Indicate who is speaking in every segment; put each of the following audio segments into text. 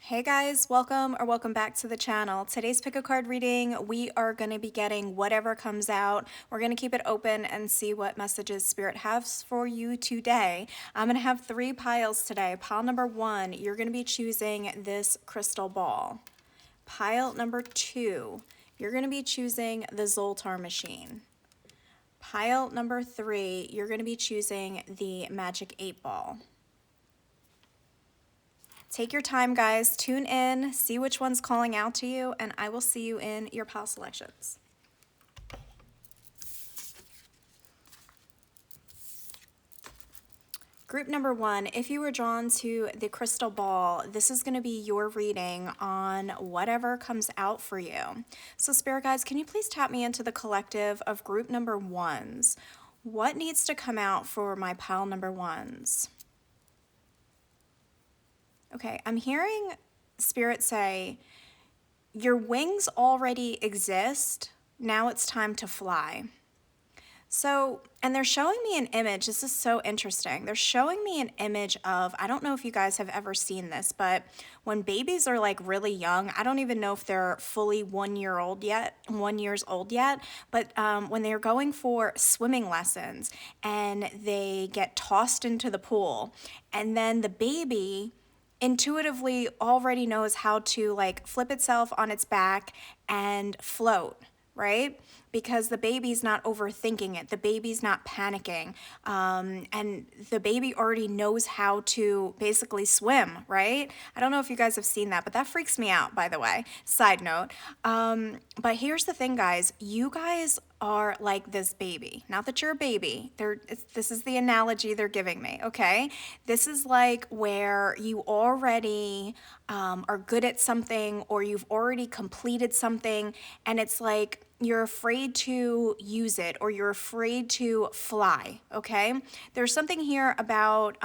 Speaker 1: Hey guys, welcome back to the channel. Today's pick a card reading, we are going to be getting whatever comes out. We're going to keep it open and see what messages Spirit has for you today. I'm going to have 3 piles today. Pile number 1, you're going to be choosing this crystal ball. Pile number 2, you're going to be choosing the Zoltar machine. Pile number 3, you're going to be choosing the Magic 8 ball. Take your time, guys. Tune in, see which one's calling out to you, and I will see you in your pile selections. Group number 1, if you were drawn to the crystal ball, this is going to be your reading on whatever comes out for you. So Spirit Guides, can you please tap me into the collective of group number 1s? What needs to come out for my pile number 1s? Okay, I'm hearing Spirit say, your wings already exist, now it's time to fly. So, and they're showing me an image, this is so interesting. They're showing me an image of, I don't know if you guys have ever seen this, but when babies are like really young, I don't even know if they're fully 1 year old yet, 1 years old yet, but when they're going for swimming lessons and they get tossed into the pool, and then the baby intuitively already knows how to like flip itself on its back and float, right? Because the baby's not overthinking it, the baby's not panicking, and the baby already knows how to basically swim, right? I don't know if you guys have seen that, but that freaks me out, by the way. Side note. But here's the thing, guys. You guys are like this baby. Not that you're a baby. This is the analogy they're giving me, okay? This is like where you already are good at something, or you've already completed something, and it's like you're afraid to use it, or you're afraid to fly, okay? There's something here about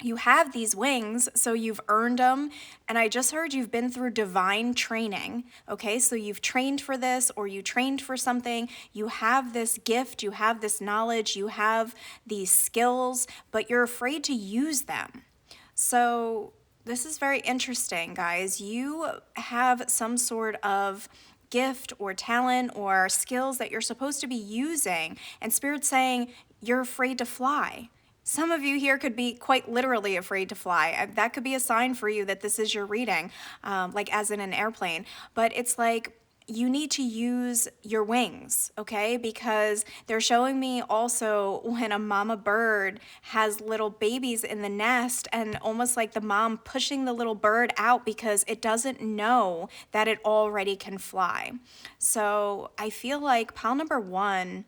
Speaker 1: you have these wings, so you've earned them, and I just heard you've been through divine training, okay? So you've trained for this, or you trained for something, you have this gift, you have this knowledge, you have these skills, but you're afraid to use them. So this is very interesting, guys. You have some sort of gift or talent or skills that you're supposed to be using, and Spirit's saying you're afraid to fly. Some of you here could be quite literally afraid to fly. That could be a sign for you that this is your reading, like as in an airplane. But it's like you need to use your wings, okay? Because they're showing me also when a mama bird has little babies in the nest, and almost like the mom pushing the little bird out because it doesn't know that it already can fly. So I feel like pile number 1,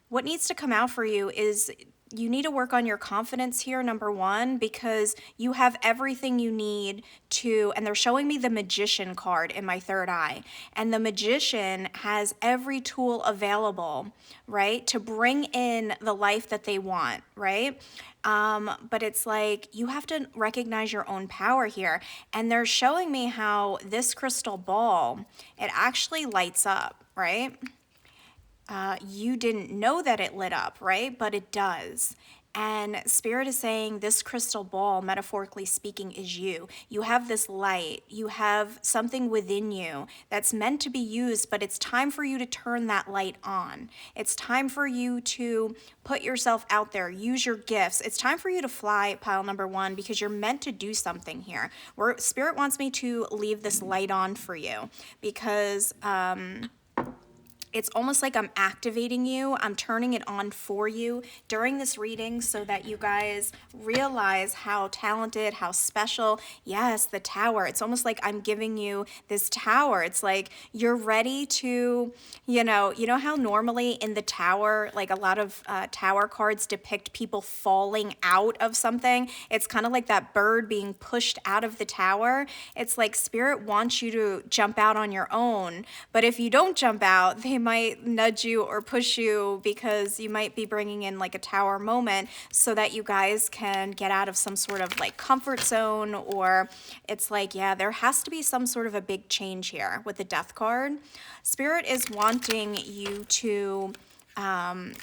Speaker 1: what needs to come out for you is you need to work on your confidence here, number 1, because you have everything you need to, and they're showing me the Magician card in my third eye, and the Magician has every tool available, right, to bring in the life that they want, right? But it's like you have to recognize your own power here, and they're showing me how this crystal ball, it actually lights up, right? You didn't know that it lit up, right? But it does. And Spirit is saying this crystal ball, metaphorically speaking, is you. You have this light. You have something within you that's meant to be used, but it's time for you to turn that light on. It's time for you to put yourself out there, use your gifts. It's time for you to fly, pile number 1, because you're meant to do something here. Spirit wants me to leave this light on for you because it's almost like I'm activating you. I'm turning it on for you during this reading so that you guys realize how talented, how special. Yes, the tower. It's almost like I'm giving you this tower. It's like you're ready to, you know how normally in the tower, like a lot of tower cards depict people falling out of something. It's kind of like that bird being pushed out of the tower. It's like Spirit wants you to jump out on your own, but if you don't jump out, they might nudge you or push you because you might be bringing in like a tower moment so that you guys can get out of some sort of like comfort zone, or it's like, yeah, there has to be some sort of a big change here with the Death card. Spirit is wanting you to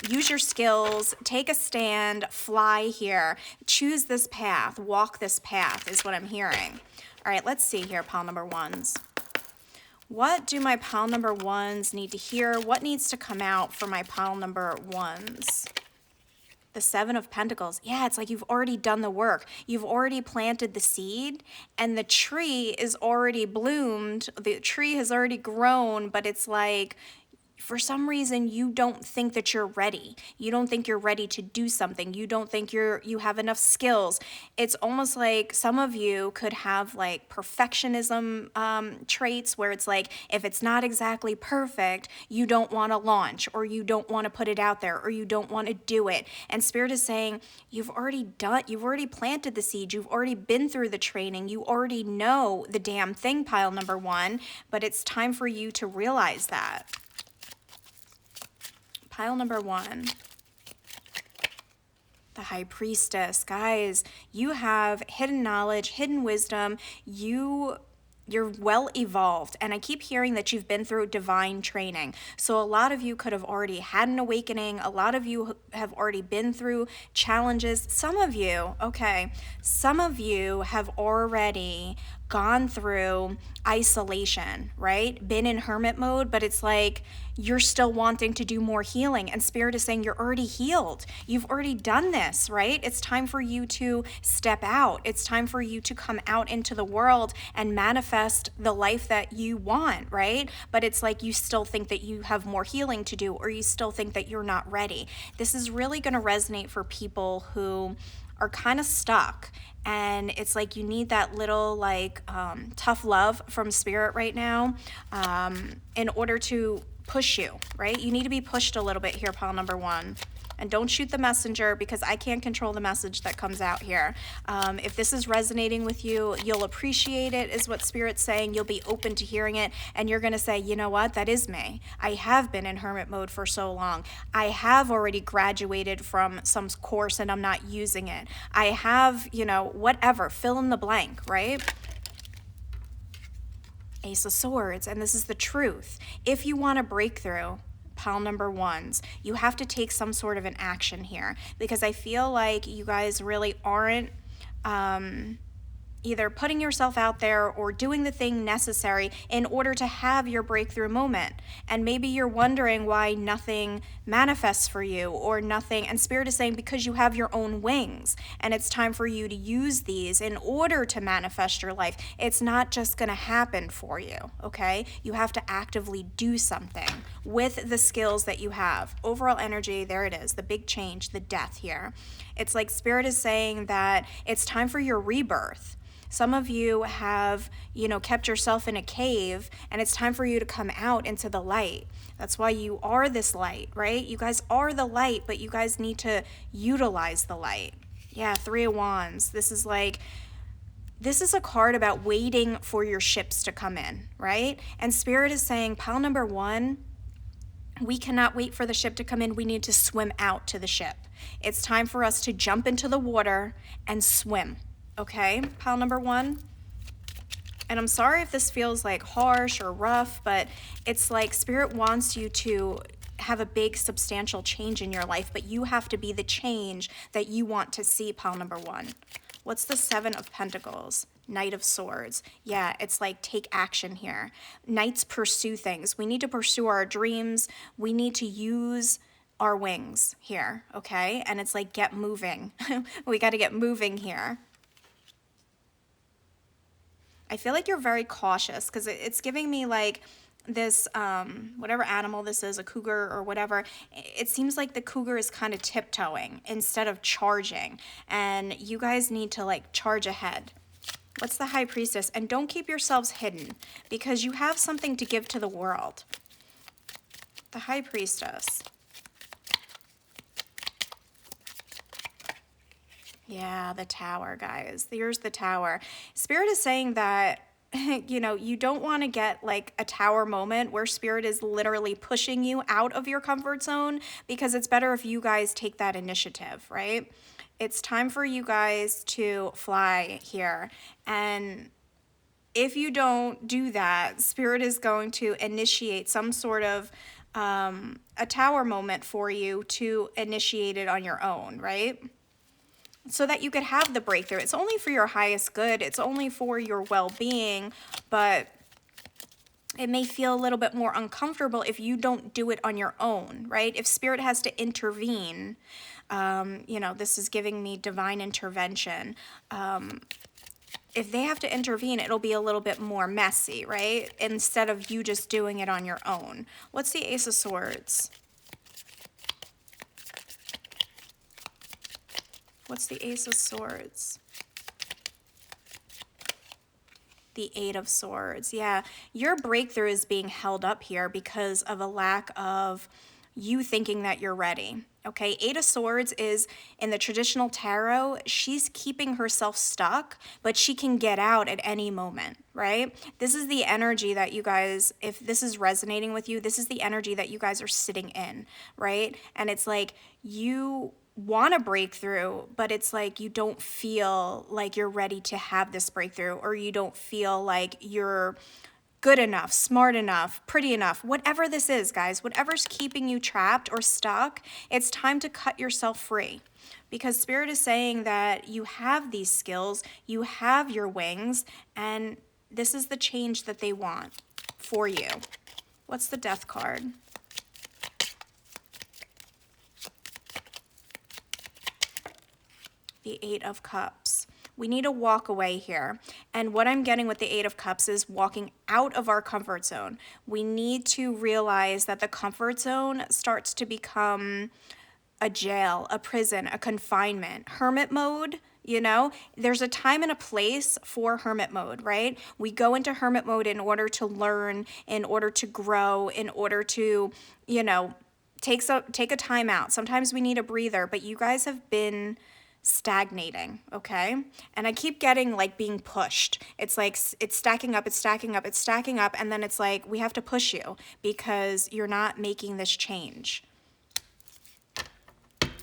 Speaker 1: Use your skills, take a stand, fly here, choose this path, walk this path is what I'm hearing. All right, let's see here, pile number ones. What do my pile number ones need to hear? What needs to come out for my pile number ones? The Seven of Pentacles. Yeah, it's like you've already done the work. You've already planted the seed and the tree is already bloomed. The tree has already grown, but it's like, for some reason you don't think that you're ready. You don't think you're ready to do something. You don't think you have enough skills. It's almost like some of you could have like perfectionism traits where it's like, if it's not exactly perfect, you don't want to launch, or you don't want to put it out there, or you don't want to do it. And Spirit is saying, you've already planted the seed. You've already been through the training. You already know the damn thing, pile number one, but it's time for you to realize that. Pile number one, the High Priestess. Guys, you have hidden knowledge, hidden wisdom. You're well evolved, and I keep hearing that you've been through divine training. So a lot of you could have already had an awakening. A lot of you have already been through challenges. Some of you have already gone through isolation, right? Been in hermit mode, but it's like you're still wanting to do more healing, and Spirit is saying you're already healed. You've already done this, right? It's time for you to step out. It's time for you to come out into the world and manifest the life that you want, right? But it's like you still think that you have more healing to do, or you still think that you're not ready. This is really going to resonate for people who are kind of stuck, and it's like you need that little like tough love from Spirit right now in order to push you, right? You need to be pushed a little bit here, pile number one. And don't shoot the messenger, because I can't control the message that comes out here. If this is resonating with you, you'll appreciate it, is what Spirit's saying. You'll be open to hearing it, and you're going to say, you know what, that is me. I have been in hermit mode for so long. I have already graduated from some course and I'm not using it. I have, whatever, fill in the blank, right? Ace of Swords, and this is the truth. If you want a breakthrough, pile number ones, you have to take some sort of an action here, because I feel like you guys really aren't either putting yourself out there or doing the thing necessary in order to have your breakthrough moment. And maybe you're wondering why nothing manifests for you, or nothing, and Spirit is saying because you have your own wings, and it's time for you to use these in order to manifest your life. It's not just going to happen for you, okay? You have to actively do something with the skills that you have. Overall energy, there it is, the big change, the death here. It's like Spirit is saying that it's time for your rebirth. Some of you have, kept yourself in a cave, and it's time for you to come out into the light. That's why you are this light, right? You guys are the light, but you guys need to utilize the light. Yeah, Three of Wands. This is a card about waiting for your ships to come in, right? And Spirit is saying, pile number one, we cannot wait for the ship to come in. We need to swim out to the ship. It's time for us to jump into the water and swim. Okay, pile number one. And I'm sorry if this feels like harsh or rough, but it's like Spirit wants you to have a big substantial change in your life, but you have to be the change that you want to see, pile number one. What's the Seven of Pentacles? Knight of Swords. Yeah, it's like take action here. Knights pursue things. We need to pursue our dreams. We need to use our wings here, okay? And it's like get moving. We got to get moving here. I feel like you're very cautious, because it's giving me like this, whatever animal this is, a cougar or whatever, it seems like the cougar is kind of tiptoeing instead of charging, and you guys need to like charge ahead. What's the High Priestess? And don't keep yourselves hidden, because you have something to give to the world. The High Priestess. Yeah, the Tower, guys. Here's the Tower. Spirit is saying that, you don't want to get like a Tower moment where Spirit is literally pushing you out of your comfort zone, because it's better if you guys take that initiative, right? It's time for you guys to fly here. And if you don't do that, Spirit is going to initiate some sort of a tower moment for you to initiate it on your own, right? So that you could have the breakthrough. It's only for your highest good. It's only for your well-being, but it may feel a little bit more uncomfortable if you don't do it on your own, right? If spirit has to intervene, this is giving me divine intervention. If they have to intervene, it'll be a little bit more messy, right? Instead of you just doing it on your own. What's the Ace of Swords? What's the Ace of Swords? The Eight of Swords. Yeah, your breakthrough is being held up here because of a lack of you thinking that you're ready. Okay, Eight of Swords is, in the traditional tarot, she's keeping herself stuck, but she can get out at any moment, right? This is the energy that you guys, if this is resonating with you, this is the energy that you guys are sitting in, right? And it's like you want a breakthrough, but it's like you don't feel like you're ready to have this breakthrough, or you don't feel like you're good enough, smart enough, pretty enough, whatever this is, guys, whatever's keeping you trapped or stuck, it's time to cut yourself free. Because Spirit is saying that you have these skills, you have your wings, and this is the change that they want for you. What's the Death card? The Eight of Cups. We need to walk away here. And what I'm getting with the Eight of Cups is walking out of our comfort zone. We need to realize that the comfort zone starts to become a jail, a prison, a confinement. Hermit mode, there's a time and a place for hermit mode, right? We go into hermit mode in order to learn, in order to grow, in order to, take a time out. Sometimes we need a breather, but you guys have been stagnating, okay? And I keep getting like being pushed. It's like it's stacking up, it's stacking up, it's stacking up, and then it's like we have to push you because you're not making this change.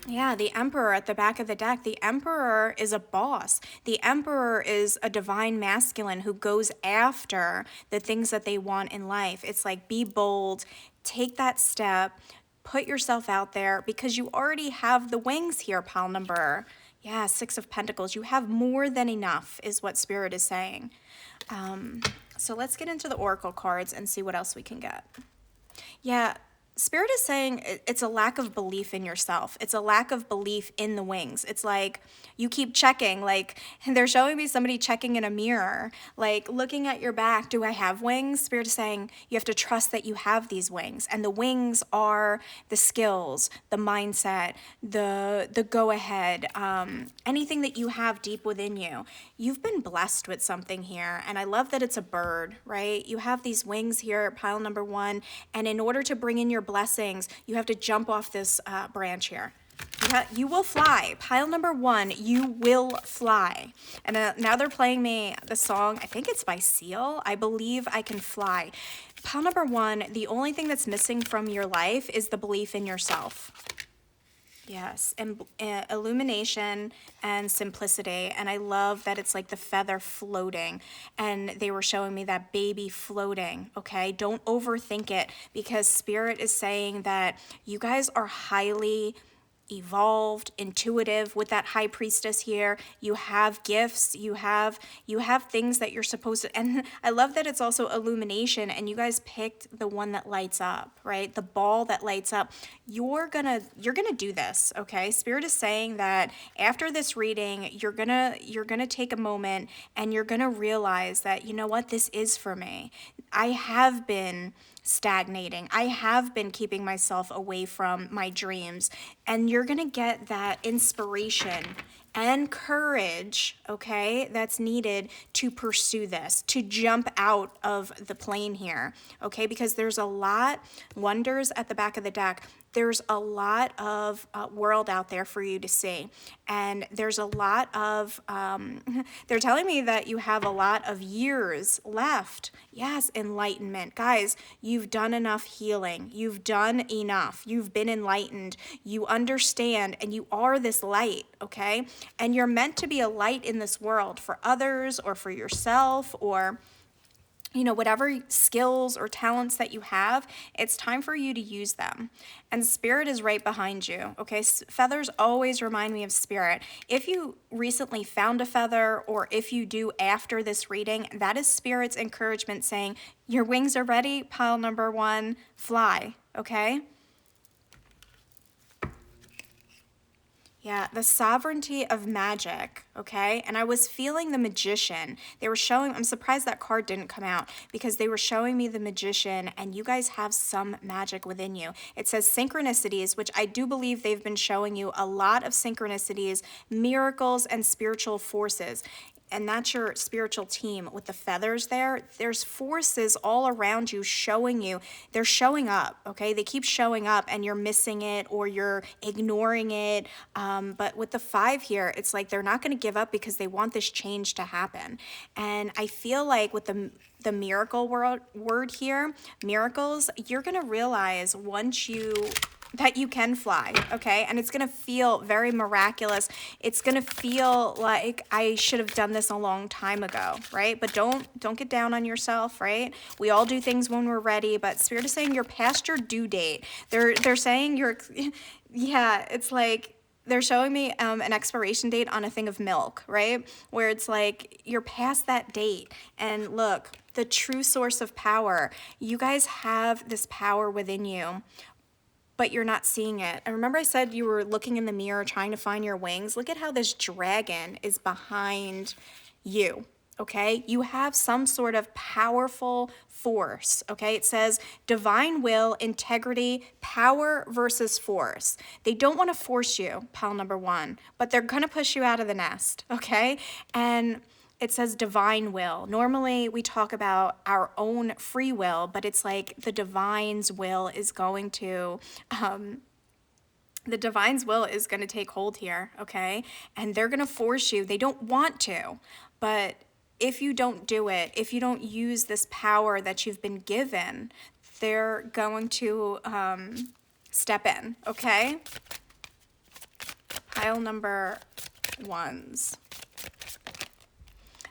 Speaker 1: Yeah, the Emperor at the back of the deck. The Emperor is a boss. The Emperor is a divine masculine who goes after the things that they want in life. It's like, be bold, take that step, put yourself out there, because you already have the wings here, pile number. Yeah, Six of Pentacles. You have more than enough is what Spirit is saying. So let's get into the Oracle cards and see what else we can get. Yeah, Spirit is saying it's a lack of belief in yourself. It's a lack of belief in the wings. It's like you keep checking, like they're showing me somebody checking in a mirror, like looking at your back. Do I have wings? Spirit is saying you have to trust that you have these wings. And the wings are the skills, the mindset, the go-ahead, anything that you have deep within you. You've been blessed with something here. And I love that it's a bird, right? You have these wings here at pile number one. And in order to bring in your blessings, you have to jump off this branch here. You will fly. Pile number one, you will fly. And now they're playing me the song, I think it's by Seal, I Believe I Can Fly. Pile number one, the only thing that's missing from your life is the belief in yourself. Yes, and illumination and simplicity. And I love that it's like the feather floating. And they were showing me that baby floating, okay? Don't overthink it, because Spirit is saying that you guys are highly evolved, intuitive with that High Priestess here. You have gifts, you have things that you're supposed to, and I love that it's also illumination, and you guys picked the one that lights up, right? The ball that lights up. You're gonna do this, okay? Spirit is saying that after this reading, you're gonna take a moment and you're gonna realize that, you know what, this is for me. I have been stagnating. I have been keeping myself away from my dreams, and you're going to get that inspiration and courage, okay, that's needed to pursue this, to jump out of the plane here, okay, because there's a lot, wonders at the back of the deck, there's a lot of world out there for you to see, and there's a lot of, they're telling me that you have a lot of years left. Yes, enlightenment. Guys, you've done enough healing. You've done enough. You've been enlightened. You understand, and you are this light, okay? And you're meant to be a light in this world for others or for yourself, or whatever skills or talents that you have, it's time for you to use them. And spirit is right behind you, okay? Feathers always remind me of spirit. If you recently found a feather, or if you do after this reading, that is spirit's encouragement saying, your wings are ready, pile number 1, fly, okay? Yeah, the sovereignty of magic, okay? And I was feeling the magician. They were showing, I'm surprised that card didn't come out, because they were showing me the magician, and you guys have some magic within you. It says synchronicities, which I do believe they've been showing you a lot of synchronicities, miracles, and spiritual forces. And that's your spiritual team with the feathers there. There's forces all around you showing you. They're showing up, okay? They keep showing up, and you're missing it or you're ignoring it. But with the 5 here, it's like they're not going to give up because they want this change to happen. And I feel like with the miracle word here, miracles, you're going to realize once that you can fly, okay? And it's gonna feel very miraculous. It's gonna feel like I should have done this a long time ago, right? But don't get down on yourself, right? We all do things when we're ready, but Spirit is saying you're past your due date. They're saying you're, yeah, it's like, they're showing me an expiration date on a thing of milk, right? Where it's like, you're past that date. And look, the true source of power, you guys have this power within you, but you're not seeing it. And remember I said you were looking in the mirror trying to find your wings? Look at how this dragon is behind you, okay? You have some sort of powerful force, okay? It says divine will, integrity, power versus force. They don't want to force you, pile number 1, but they're going to push you out of the nest, okay? And it says divine will. Normally we talk about our own free will, but it's like the divine's will is going to take hold here, okay? And they're going to force you. They don't want to, but if you don't do it, if you don't use this power that you've been given, they're going to step in, okay? Pile number 1s.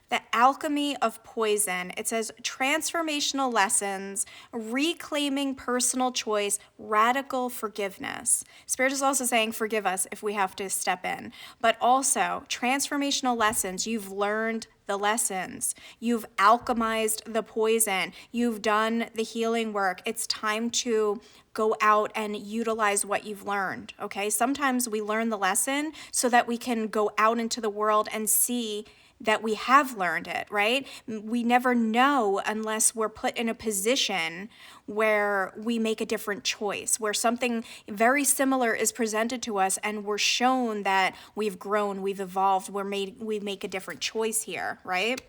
Speaker 1: The alchemy of poison. It says transformational lessons, reclaiming personal choice, radical forgiveness. Spirit is also saying forgive us if we have to step in. But also transformational lessons. You've learned the lessons. You've alchemized the poison. You've done the healing work. It's time to go out and utilize what you've learned, okay? Sometimes we learn the lesson so that we can go out into the world and see that we have learned it, right? We never know unless we're put in a position where we make a different choice, where something very similar is presented to us and we're shown that we've grown, we've evolved, we make a different choice here, right?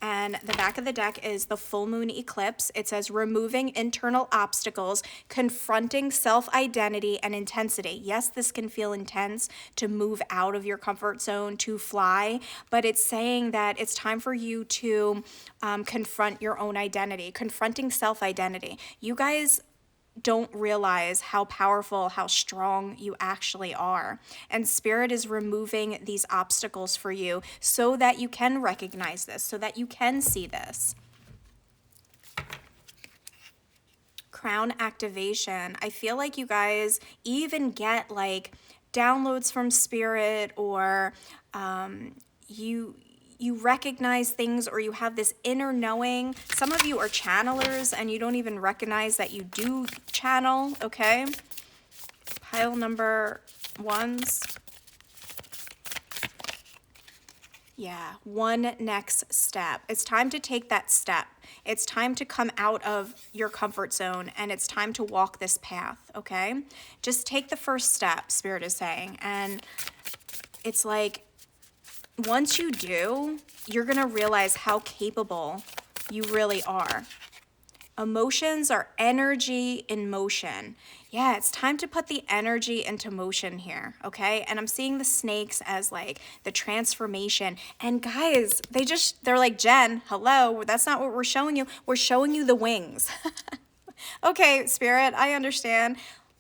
Speaker 1: And the back of the deck is the full moon eclipse. It says removing internal obstacles, confronting self-identity and intensity. Yes, this can feel intense to move out of your comfort zone, to fly, but it's saying that it's time for you to confront your own identity, confronting self-identity. You guys don't realize how powerful, how strong you actually are. And Spirit is removing these obstacles for you so that you can recognize this, so that you can see this. Crown activation. I feel like you guys even get like downloads from Spirit, or you recognize things, or you have this inner knowing. Some of you are channelers and you don't even recognize that you do channel, okay? Pile number 1s. Yeah, one next step. It's time to take that step. It's time to come out of your comfort zone, and it's time to walk this path, okay? Just take the first step, Spirit is saying. And it's like, once you do, you're going to realize how capable you really are. Emotions are energy in motion. Yeah, it's time to put the energy into motion here, okay? And I'm seeing the snakes as like the transformation. And guys, they're like, Jen, hello, that's not what we're showing you. We're showing you the wings. Okay, Spirit, I understand.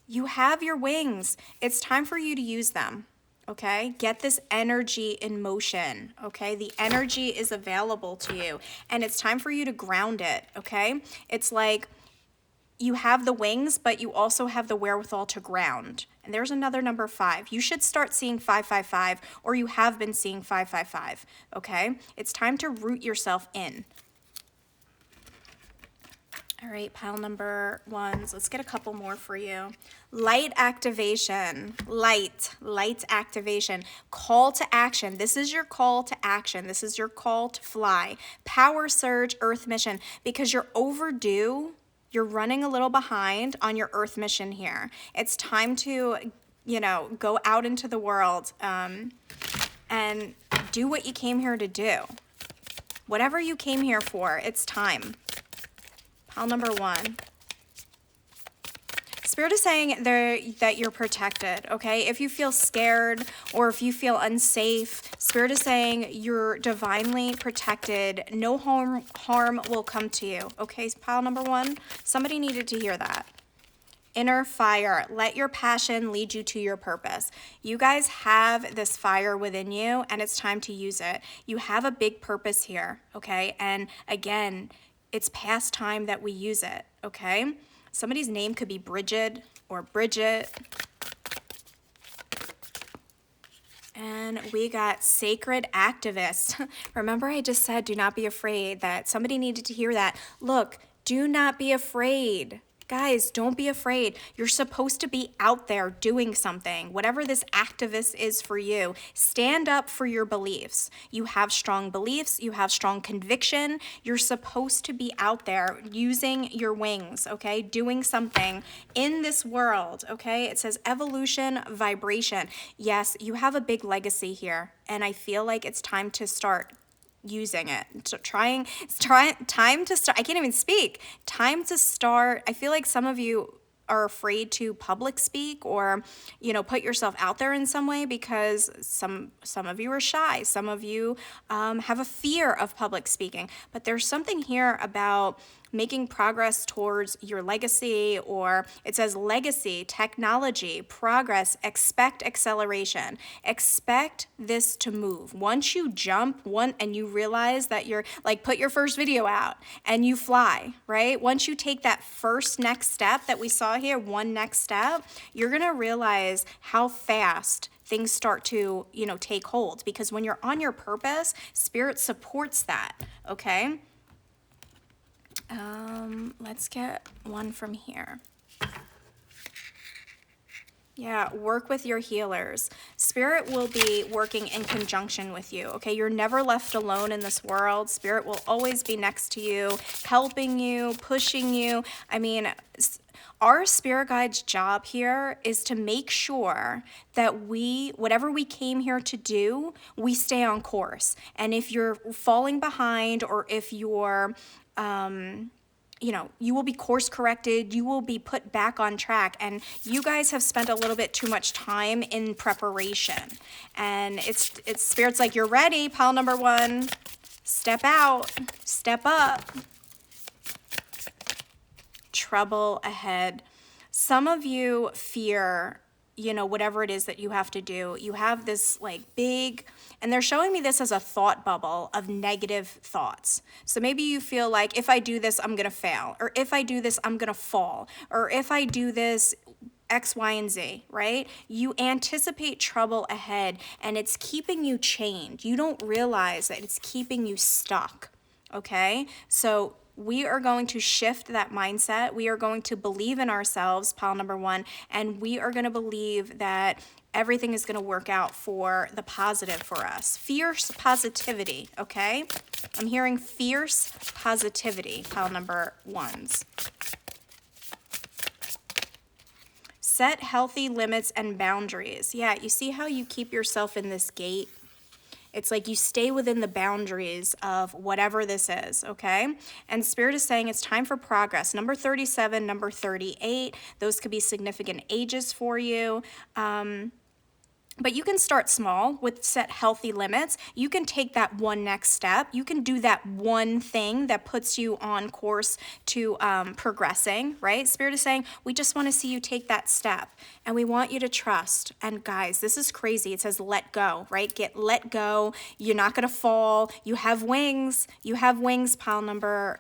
Speaker 1: You have your wings. It's time for you to use them. okay? Get this energy in motion, okay? The energy is available to you, and it's time for you to ground it, okay? It's like you have the wings, but you also have the wherewithal to ground. And there's another number 5. You should start seeing 555, or you have been seeing 555, okay? It's time to root yourself in. All right, pile number 1s. Let's get a couple more for you. Light activation. Light activation. Call to action. This is your call to action. This is your call to fly. Power surge, Earth mission. Because you're overdue, you're running a little behind on your Earth mission here. It's time to, go out into the world and do what you came here to do. Whatever you came here for, it's time. Pile number 1. Spirit is saying that you're protected, okay? If you feel scared or if you feel unsafe, Spirit is saying you're divinely protected. No harm will come to you, okay? Pile number 1. Somebody needed to hear that. Inner fire. Let your passion lead you to your purpose. You guys have this fire within you, and it's time to use it. You have a big purpose here, okay? And again, it's past time that we use it, okay? Somebody's name could be Bridget or Bridget. And we got sacred activist. Remember I just said do not be afraid, that somebody needed to hear that. Look, do not be afraid. Guys, don't be afraid. You're supposed to be out there doing something. Whatever this activist is for you, stand up for your beliefs. You have strong beliefs. You have strong conviction. You're supposed to be out there using your wings, okay? Doing something in this world, okay? It says evolution, vibration. Yes, you have a big legacy here, and I feel like it's time to start using it. So time to start. I can't even speak. Time to start. I feel like some of you are afraid to public speak or, put yourself out there in some way because some of you are shy. Some of you have a fear of public speaking. But there's something here about making progress towards your legacy, or it says legacy, technology, progress, expect acceleration. Expect this to move. Once you jump and you realize that you're like, put your first video out and you fly, right? Once you take that first next step that we saw here, one next step, you're gonna realize how fast things start to, take hold, because when you're on your purpose, Spirit supports that, okay? Let's get one from here. Yeah, work with your healers. Spirit will be working in conjunction with you, okay? You're never left alone in this world. Spirit will always be next to you, helping you, pushing you. I mean, our spirit guide's job here is to make sure that whatever we came here to do, we stay on course. And if you're falling behind, or if you're you will be course corrected, you will be put back on track. And you guys have spent a little bit too much time in preparation. And it's Spirit's like, you're ready, pile number 1. Step out, step up. Trouble ahead. Some of you fear, whatever it is that you have to do. You have this big, and they're showing me this as a thought bubble of negative thoughts. So maybe you feel like, if I do this, I'm gonna fail, or if I do this, I'm gonna fall, or if I do this, X, Y, and Z, right? You anticipate trouble ahead, and it's keeping you chained. You don't realize that it's keeping you stuck, okay? So we are going to shift that mindset. We are going to believe in ourselves, pile number 1, and we are going to believe that everything is going to work out for the positive for us. Fierce positivity, okay? I'm hearing fierce positivity, pile number 1s. Set healthy limits and boundaries. Yeah, you see how you keep yourself in this gate? It's like you stay within the boundaries of whatever this is, okay? And Spirit is saying it's time for progress. Number 37, number 38, those could be significant ages for you. But you can start small with set healthy limits. You can take that one next step. You can do that one thing that puts you on course to progressing, right? Spirit is saying, we just want to see you take that step and we want you to trust. And guys, this is crazy. It says let go, right? Let go. You're not going to fall. You have wings. You have wings, pile number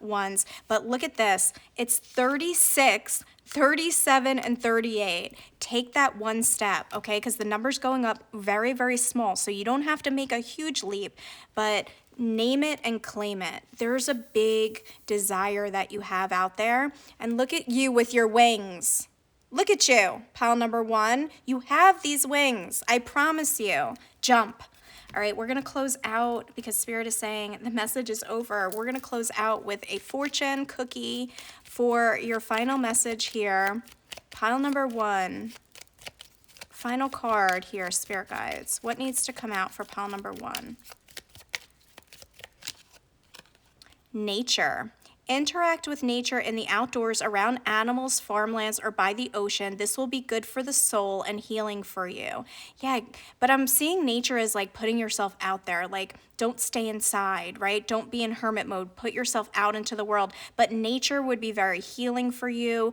Speaker 1: ones. But look at this. It's 36, 37, and 38. Take that one step, okay? Because the number's going up very, very small. So you don't have to make a huge leap, but name it and claim it. There's a big desire that you have out there. And look at you with your wings. Look at you, pile number one. You have these wings. I promise you. Jump. All right, we're going to close out because Spirit is saying the message is over. We're going to close out with a fortune cookie for your final message here. Pile number one. Final card here, Spirit Guides. What needs to come out for pile number one? Nature. Interact with nature in the outdoors, around animals, farmlands, or by the ocean. This will be good for the soul and healing for you. Yeah, but I'm seeing nature as like putting yourself out there. Like, don't stay inside, right? Don't be in hermit mode. Put yourself out into the world. But nature would be very healing for you,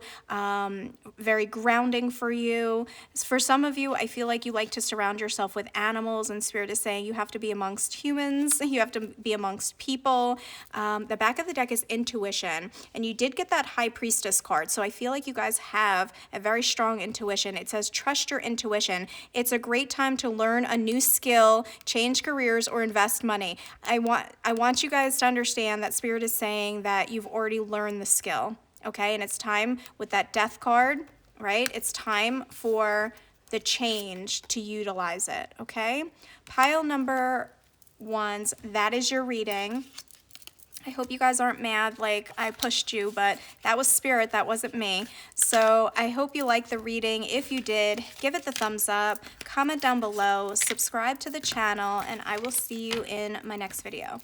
Speaker 1: very grounding for you. For some of you, I feel like you like to surround yourself with animals, and Spirit is saying you have to be amongst humans. You have to be amongst people. The back of the deck is intuition, and you did get that High Priestess card. So I feel like you guys have a very strong intuition. It says trust your intuition. It's a great time to learn a new skill, change careers, or invest money. I want you guys to understand that Spirit is saying that you've already learned the skill, okay? And it's time with that Death card, right? It's time for the change to utilize it, okay? Pile number ones, that is your reading. I hope you guys aren't mad like I pushed you, but that was Spirit, that wasn't me. So I hope you liked the reading. If you did, give it the thumbs up, comment down below, subscribe to the channel, and I will see you in my next video.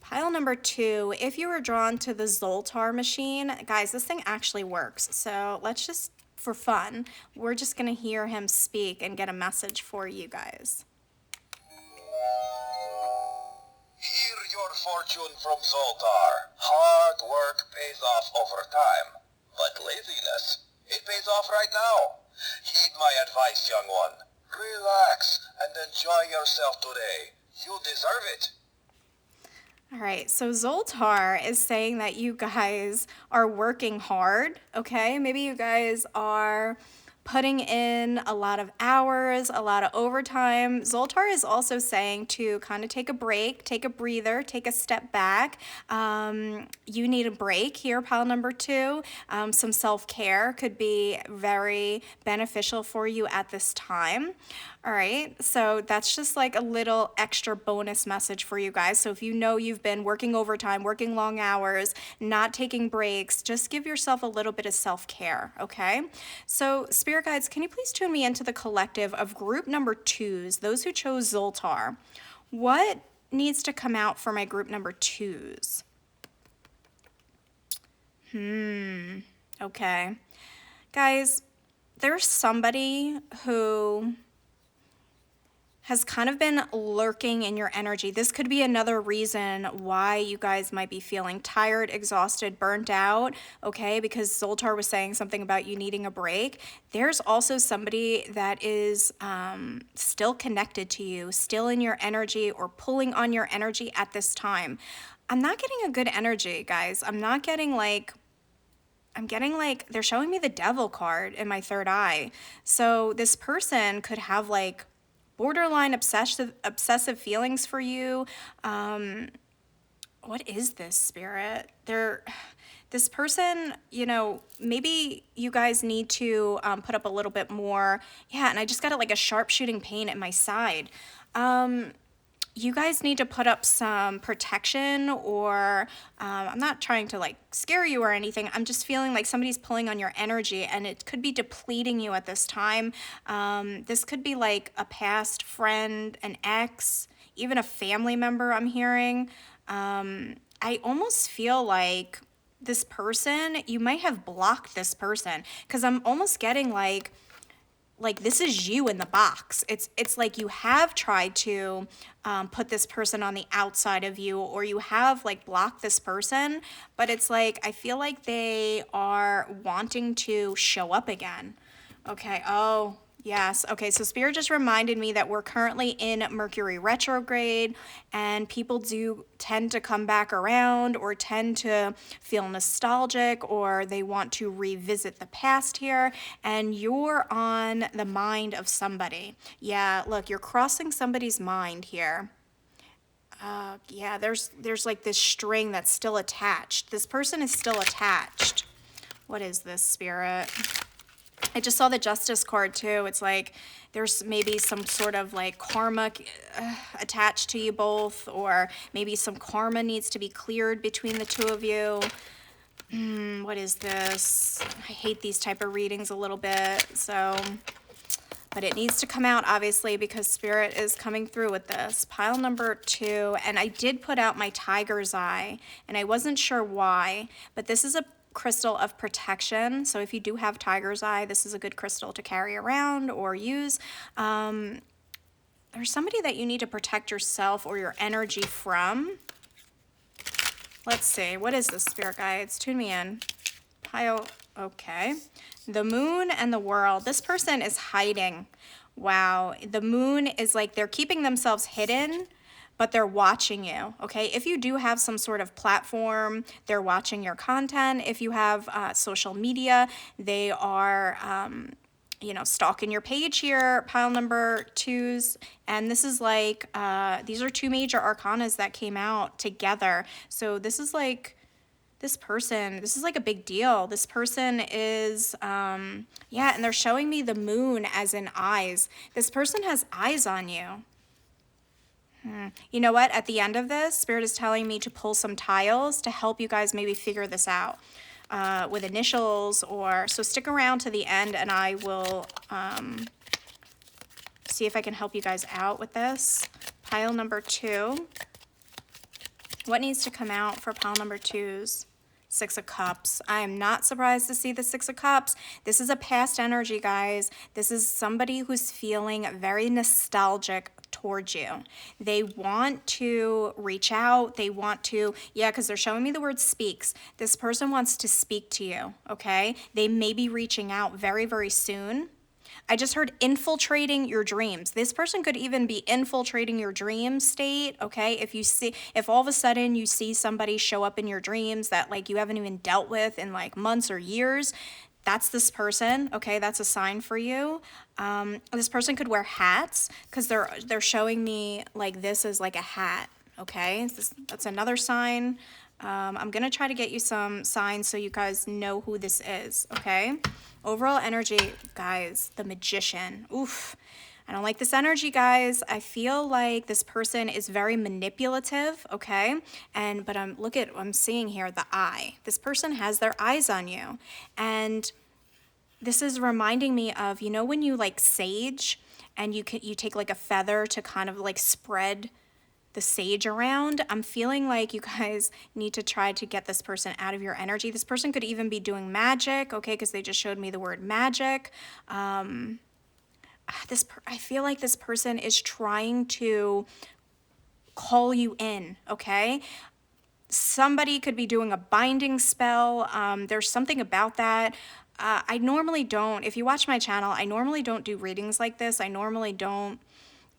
Speaker 1: Pile number two, if you were drawn to the Zoltar machine, guys, this thing actually works. So let's just, for fun, we're just gonna hear him speak and get a message for you guys.
Speaker 2: Hear your fortune from Zoltar. Hard work pays off over time, but laziness, it pays off right now. Heed my advice, young one. Relax and enjoy yourself today. You deserve it.
Speaker 1: All right, so Zoltar is saying that you guys are working hard, okay? Maybe you guys are putting in a lot of hours, a lot of overtime. Zoltar is also saying to kind of take a break, take a breather, take a step back. You need a break here, pile number two. Some self-care could be very beneficial for you at this time. All right, so that's just like a little extra bonus message for you guys. So if you know you've been working overtime, working long hours, not taking breaks, just give yourself a little bit of self-care, okay? So Spirit Guides, can you please tune me into the collective of group number twos, those who chose Zoltar? What needs to come out for my group number twos? Okay. Guys, there's somebody who has kind of been lurking in your energy. This could be another reason why you guys might be feeling tired, exhausted, burnt out, okay? Because Zoltar was saying something about you needing a break. There's also somebody that is still connected to you, still in your energy or pulling on your energy at this time. I'm not getting a good energy, guys. I'm getting like, they're showing me the Devil card in my third eye. So this person could have like borderline obsessive feelings for you. What is this, Spirit? This person, you know, maybe you guys need to put up a little bit more. Yeah, and I just got like a sharp shooting pain at my side. you guys need to put up some protection, or I'm not trying to like scare you or anything. I'm just feeling like somebody's pulling on your energy and it could be depleting you at this time. This could be like a past friend, an ex, even a family member, I'm hearing. I almost feel like this person, you might have blocked this person, because I'm almost getting like this is you in the box. It's like you have tried to put this person on the outside of you, or you have like blocked this person, but it's like I feel like they are wanting to show up again. Okay. Oh, yes. Okay. So Spirit just reminded me that we're currently in Mercury retrograde, and people do tend to come back around or tend to feel nostalgic, or they want to revisit the past here. And you're on the mind of somebody. Yeah. Look, you're crossing somebody's mind here. Yeah. There's like this string that's still attached. This person is still attached. What is this, Spirit? I just saw the Justice card too. It's like there's maybe some sort of like karma attached to you both, or maybe some karma needs to be cleared between the two of you. What is this? I hate these type of readings a little bit, so, but it needs to come out obviously because Spirit is coming through with this. Pile number 2, and I did put out my tiger's eye, and I wasn't sure why, but this is a crystal of protection. So if you do have tiger's eye, this is a good crystal to carry around or use. There's somebody that you need to protect yourself or your energy from. Let's see, what is this, Spirit guides? Tune me in. Pile, okay. The moon and the world. This person is hiding. Wow, the moon is like they're keeping themselves hidden, but they're watching you, okay? If you do have some sort of platform, they're watching your content. If you have social media, they are, stalking your page here. Pile number 2s. And this is like, these are 2 major arcanas that came out together. So this is like, this is like a big deal. This person is, and they're showing me the moon as in eyes. This person has eyes on you. You know what? At the end of this, Spirit is telling me to pull some tiles to help you guys maybe figure this out with initials, or so stick around to the end and I will see if I can help you guys out with this. Pile number 2. What needs to come out for pile number 2's? 6 of Cups. I am not surprised to see the 6 of Cups. This is a past energy, guys. This is somebody who's feeling very nostalgic towards you. They want to reach out. They want to, because they're showing me the word speaks. This person wants to speak to you, okay? They may be reaching out very, very soon. I just heard infiltrating your dreams. This person could even be infiltrating your dream state, okay? If all of a sudden you see somebody show up in your dreams that like you haven't even dealt with in like months or years, that's this person, okay? That's a sign for you. This person could wear hats because they're showing me like this is like a hat, okay? That's another sign. I'm going to try to get you some signs so you guys know who this is, okay? Overall energy, guys, the Magician. Oof. I don't like this energy, guys. I feel like this person is very manipulative, okay? But I'm seeing here the eye. This person has their eyes on you. And this is reminding me of, when you like sage and you take like a feather to kind of like spread the sage around. I'm feeling like you guys need to try to get this person out of your energy. This person could even be doing magic, okay, because they just showed me the word magic. I feel like this person is trying to call you in, okay? Somebody could be doing a binding spell. There's something about that. I normally don't, if you watch my channel, I normally don't do readings like this. I normally don't.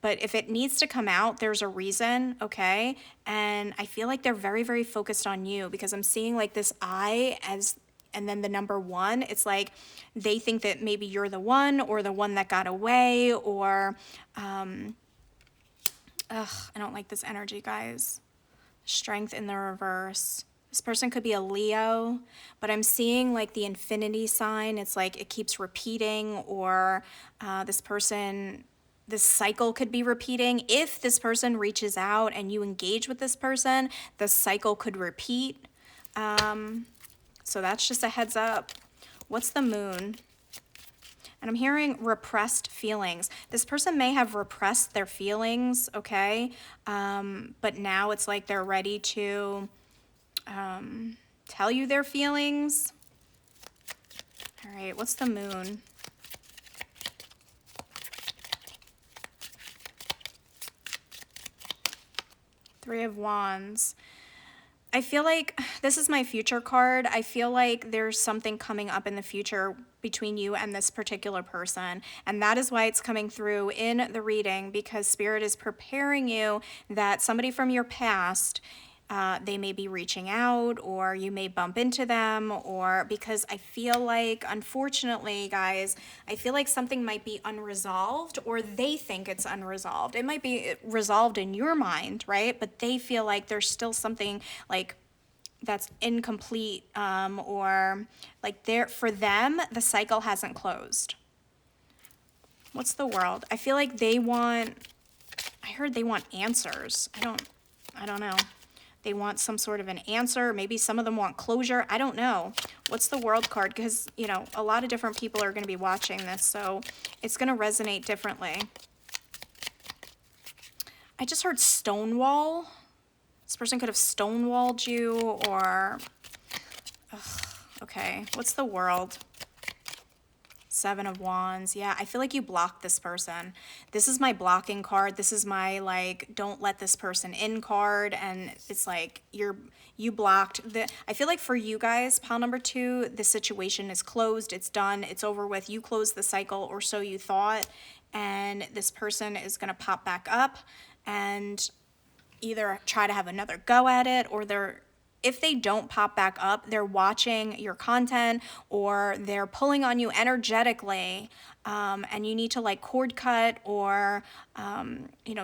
Speaker 1: But if it needs to come out, there's a reason, okay? And I feel like they're very, very focused on you because I'm seeing like this eye and then the number 1. It's like they think that maybe you're the one or the one that got away, or, I don't like this energy, guys. Strength in the reverse. This person could be a Leo, but I'm seeing like the infinity sign. It's like it keeps repeating, or this person this cycle could be repeating. If this person reaches out and you engage with this person, the cycle could repeat. So that's just a heads up. What's the moon? And I'm hearing repressed feelings. This person may have repressed their feelings, okay? But now it's like they're ready to tell you their feelings. All right, what's the moon? Three of Wands. I feel like this is my future card. I feel like there's something coming up in the future between you and this particular person. And that is why it's coming through in the reading, because Spirit is preparing you that somebody from your past, they may be reaching out, or you may bump into them, or because I feel like, unfortunately, guys, I feel like something might be unresolved, or they think it's unresolved. It might be resolved in your mind, right? But they feel like there's still something like that's incomplete, or like for them, the cycle hasn't closed. What's the world? I feel like I heard they want answers. I don't know. They want some sort of an answer. Maybe some of them want closure. I don't know. What's the world card? Because, a lot of different people are going to be watching this, so it's going to resonate differently. I just heard stonewall. This person could have stonewalled you, or... okay, what's the world? Seven of Wands. Yeah, I feel like you blocked this person. This is my blocking card. This is my, don't let this person in card. And it's like you blocked. I feel like for you guys, pile number 2, the situation is closed. It's done. It's over with. You closed the cycle, or so you thought. And this person is going to pop back up and either try to have another go at it, or if they don't pop back up, they're watching your content, or they're pulling on you energetically, and you need to cord cut, or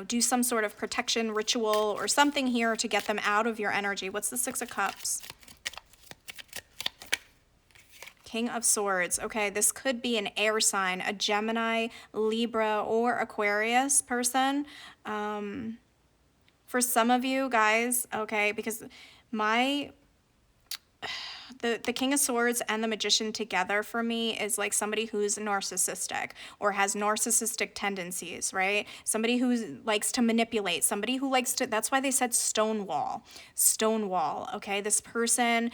Speaker 1: do some sort of protection ritual or something here to get them out of your energy. What's the Six of Cups? King of Swords. Okay, this could be an air sign, a Gemini, Libra, or Aquarius person. For some of you guys, okay, because the King of Swords and the Magician together for me is like somebody who's narcissistic or has narcissistic tendencies, right? Somebody who likes to manipulate, somebody who likes to, that's why they said stonewall, okay? This person,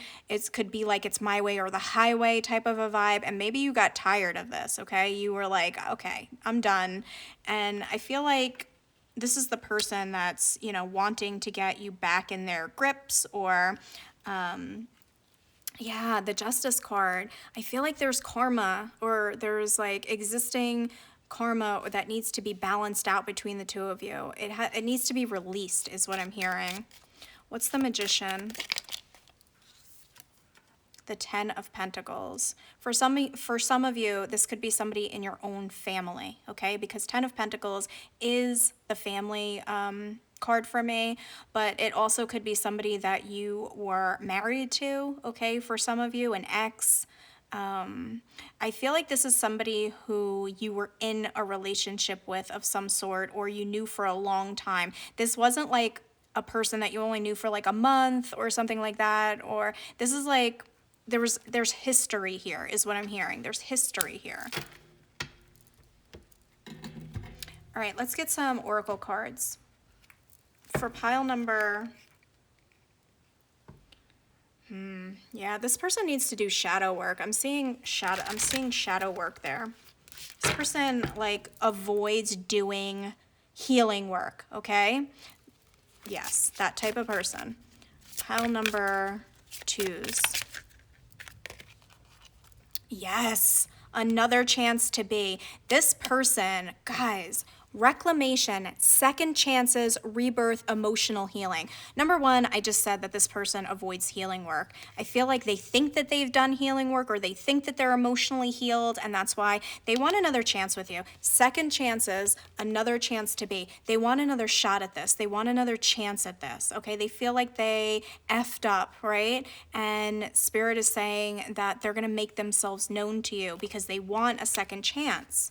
Speaker 1: could be like it's my way or the highway type of a vibe, and maybe you got tired of this, okay? You were like, okay, I'm done. And I feel like this is the person that's, wanting to get you back in their grips, or, yeah, the Justice card. I feel like there's karma, or there's existing karma that needs to be balanced out between the two of you. It needs to be released is what I'm hearing. What's the Magician? The Ten of Pentacles. For some of you, this could be somebody in your own family, okay? Because Ten of Pentacles is the family card for me, but it also could be somebody that you were married to, okay? For some of you, an ex. I feel like this is somebody who you were in a relationship with of some sort, or you knew for a long time. This wasn't like a person that you only knew for a month or something like that, or this is there's history here is what I'm hearing. There's history here. All right, let's get some oracle cards. For pile number... yeah, this person needs to do shadow work. I'm seeing shadow work there. This person avoids doing healing work, okay? Yes, that type of person. Pile number 2s. Yes, another chance to be. This person, guys, reclamation, second chances, rebirth, emotional healing. Number 1, I just said that this person avoids healing work. I feel like they think that they've done healing work, or they think that they're emotionally healed, and that's why they want another chance with you. Second chances, another chance to be. They want another shot at this. They want another chance at this, okay? They feel like they effed up, right? And Spirit is saying that they're going to make themselves known to you because they want a second chance.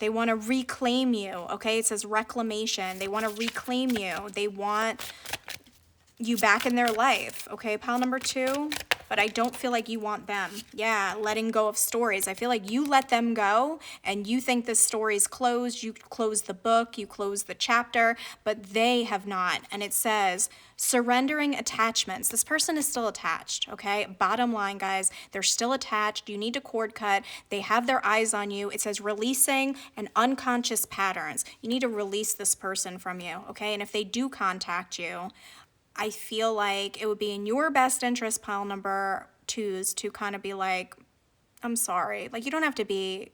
Speaker 1: They want to reclaim you, okay? It says reclamation. They want to reclaim you. They want you back in their life, okay? Pile number 2, but I don't feel like you want them. Yeah, letting go of stories. I feel like you let them go and you think this story's closed. You close the book, you close the chapter, but they have not. And it says surrendering attachments. This person is still attached, okay? Bottom line, guys, they're still attached. You need to cord cut. They have their eyes on you. It says releasing and unconscious patterns. You need to release this person from you, okay? And if they do contact you, I feel like it would be in your best interest, pile number 2s, to kind of be like, I'm sorry. Like, you don't have to be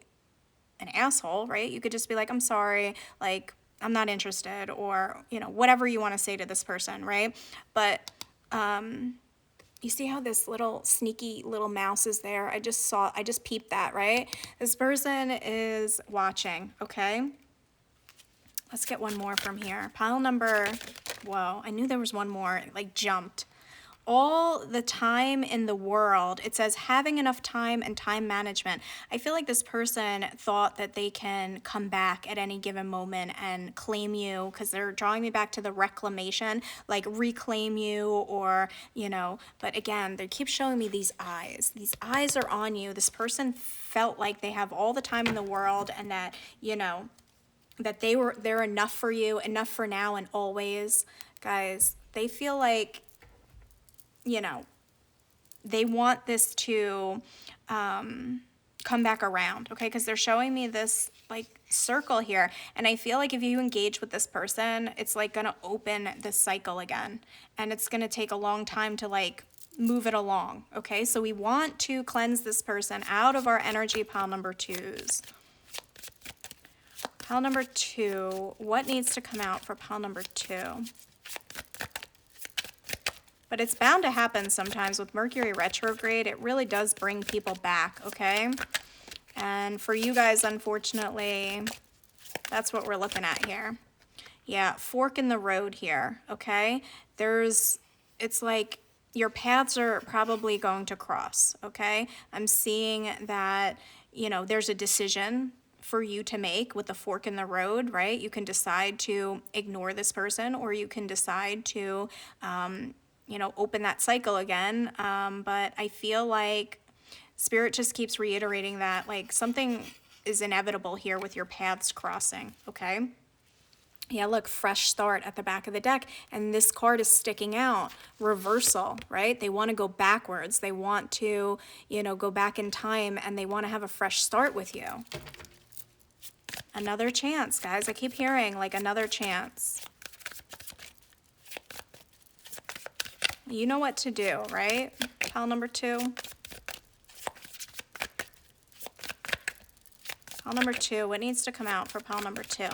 Speaker 1: an asshole, right? You could just be like, I'm sorry, like, I'm not interested, or, whatever you want to say to this person, right? But you see how this little sneaky little mouse is there? I just peeped that, right? This person is watching, okay? Let's get one more from here. Pile number, whoa, I knew there was one more, it like jumped. All the time in the world, it says having enough time and time management. I feel like this person thought that they can come back at any given moment and claim you, because they're drawing me back to the reclamation, like reclaim you, or, but again, they keep showing me these eyes. These eyes are on you. This person felt like they have all the time in the world, and that, that they're enough for you, enough for now and always. Guys, they feel like, they want this to come back around, okay? Because they're showing me this like circle here, and I feel like if you engage with this person, it's like gonna open this cycle again, and it's gonna take a long time to like move it along, okay? So we want to cleanse this person out of our energy, pile number 2s. Pile number 2, what needs to come out for pile number 2? But it's bound to happen sometimes with Mercury retrograde. It really does bring people back, okay? And for you guys, unfortunately, that's what we're looking at here. Yeah, fork in the road here, okay? It's like your paths are probably going to cross, okay? I'm seeing that, there's a decision for you to make with the fork in the road, right? You can decide to ignore this person, or you can decide to, open that cycle again. But I feel like Spirit just keeps reiterating that, like, something is inevitable here with your paths crossing, okay? Yeah, look, fresh start at the back of the deck, and this card is sticking out. Reversal, right? They want to go backwards. They want to, go back in time, and they want to have a fresh start with you. Another chance, guys. I keep hearing, like, another chance. You know what to do, right? Pile number 2. Pile number 2, what needs to come out for pile number 2?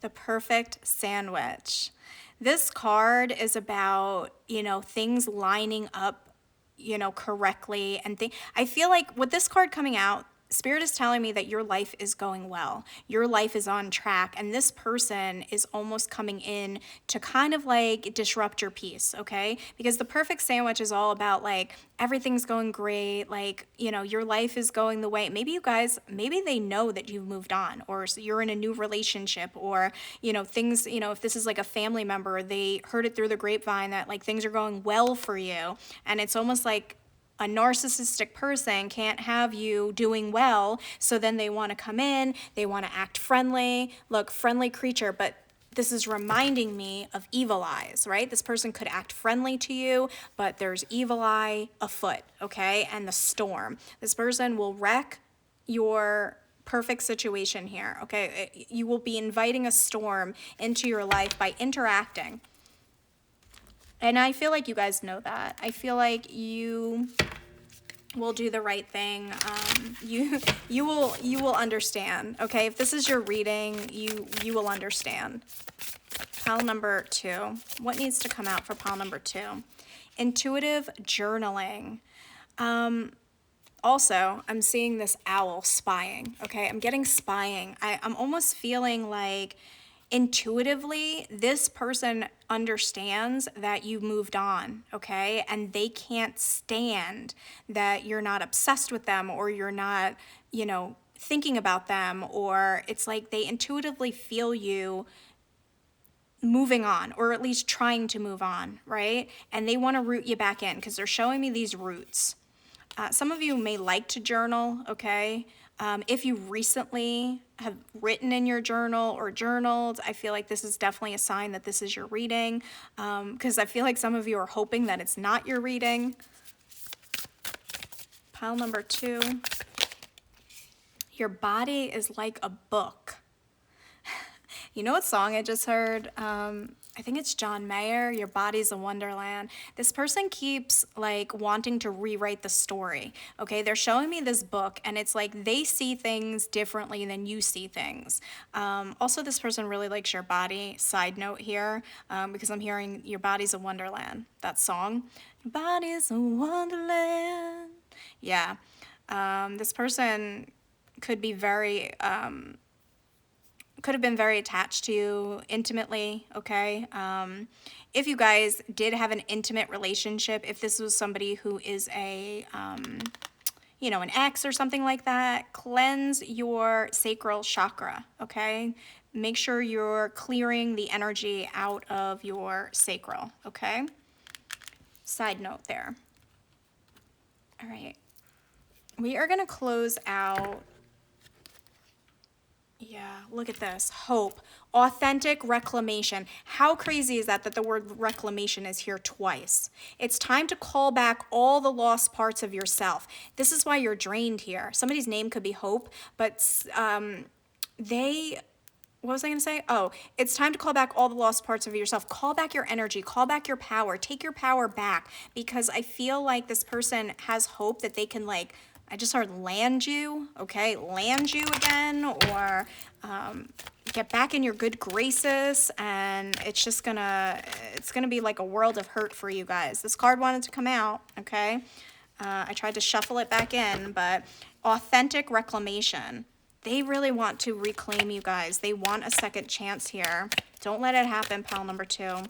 Speaker 1: The perfect sandwich. This card is about, things lining up, correctly. And I feel like with this card coming out, Spirit is telling me that your life is going well. Your life is on track, and this person is almost coming in to kind of like disrupt your peace, okay? Because the perfect sandwich is all about like everything's going great, like, your life is going the way. Maybe they know that you've moved on, or you're in a new relationship, or, things, if this is like a family member, they heard it through the grapevine that like things are going well for you, and it's almost like a narcissistic person can't have you doing well, so then they want to come in, they want to act friendly. Look, friendly creature, but this is reminding me of evil eyes, right? This person could act friendly to you, but there's evil eye afoot, okay? And the storm. This person will wreck your perfect situation here, okay? You will be inviting a storm into your life by interacting. And I feel like you guys know that. I feel like you will do the right thing. You will understand. Okay, if this is your reading, you will understand. Pile number 2. What needs to come out for pile number 2? Intuitive journaling. Also, I'm seeing this owl spying. Okay, I'm getting spying. I'm almost feeling like intuitively, this person understands that you've moved on, okay? And they can't stand that you're not obsessed with them, or you're not, thinking about them, or it's like they intuitively feel you moving on, or at least trying to move on, right? And they want to root you back in because they're showing me these roots. Some of you may like to journal, okay? If you recently have written in your journal or journaled, I feel like this is definitely a sign that this is your reading, because I feel like some of you are hoping that it's not your reading. Pile number 2. Your body is like a book. You know what song I just heard? I think it's John Mayer, Your Body's a Wonderland. This person keeps like wanting to rewrite the story. Okay, they're showing me this book and it's like they see things differently than you see things. Also, this person really likes your body. Side note here, because I'm hearing Your Body's a Wonderland, that song. Your body's a wonderland. Yeah. This person could be very could have been very attached to you intimately, okay? If you guys did have an intimate relationship, if this was somebody who is an ex or something like that, cleanse your sacral chakra, okay? Make sure you're clearing the energy out of your sacral, okay? Side note there. All right. We are going to close out. Yeah, look at this. Hope. Authentic reclamation. How crazy is that the word reclamation is here twice? It's time to call back all the lost parts of yourself. This is why you're drained here. Somebody's name could be Hope, but what was I going to say? Oh, it's time to call back all the lost parts of yourself. Call back your energy. Call back your power. Take your power back, because I feel like this person has hope that they can, like, I just heard land you, okay? Land you again, or get back in your good graces, and it's gonna be like a world of hurt for you guys. This card wanted to come out, okay? I tried to shuffle it back in, but authentic reclamation. They really want to reclaim you guys. They want a second chance here. Don't let it happen, pile number 2.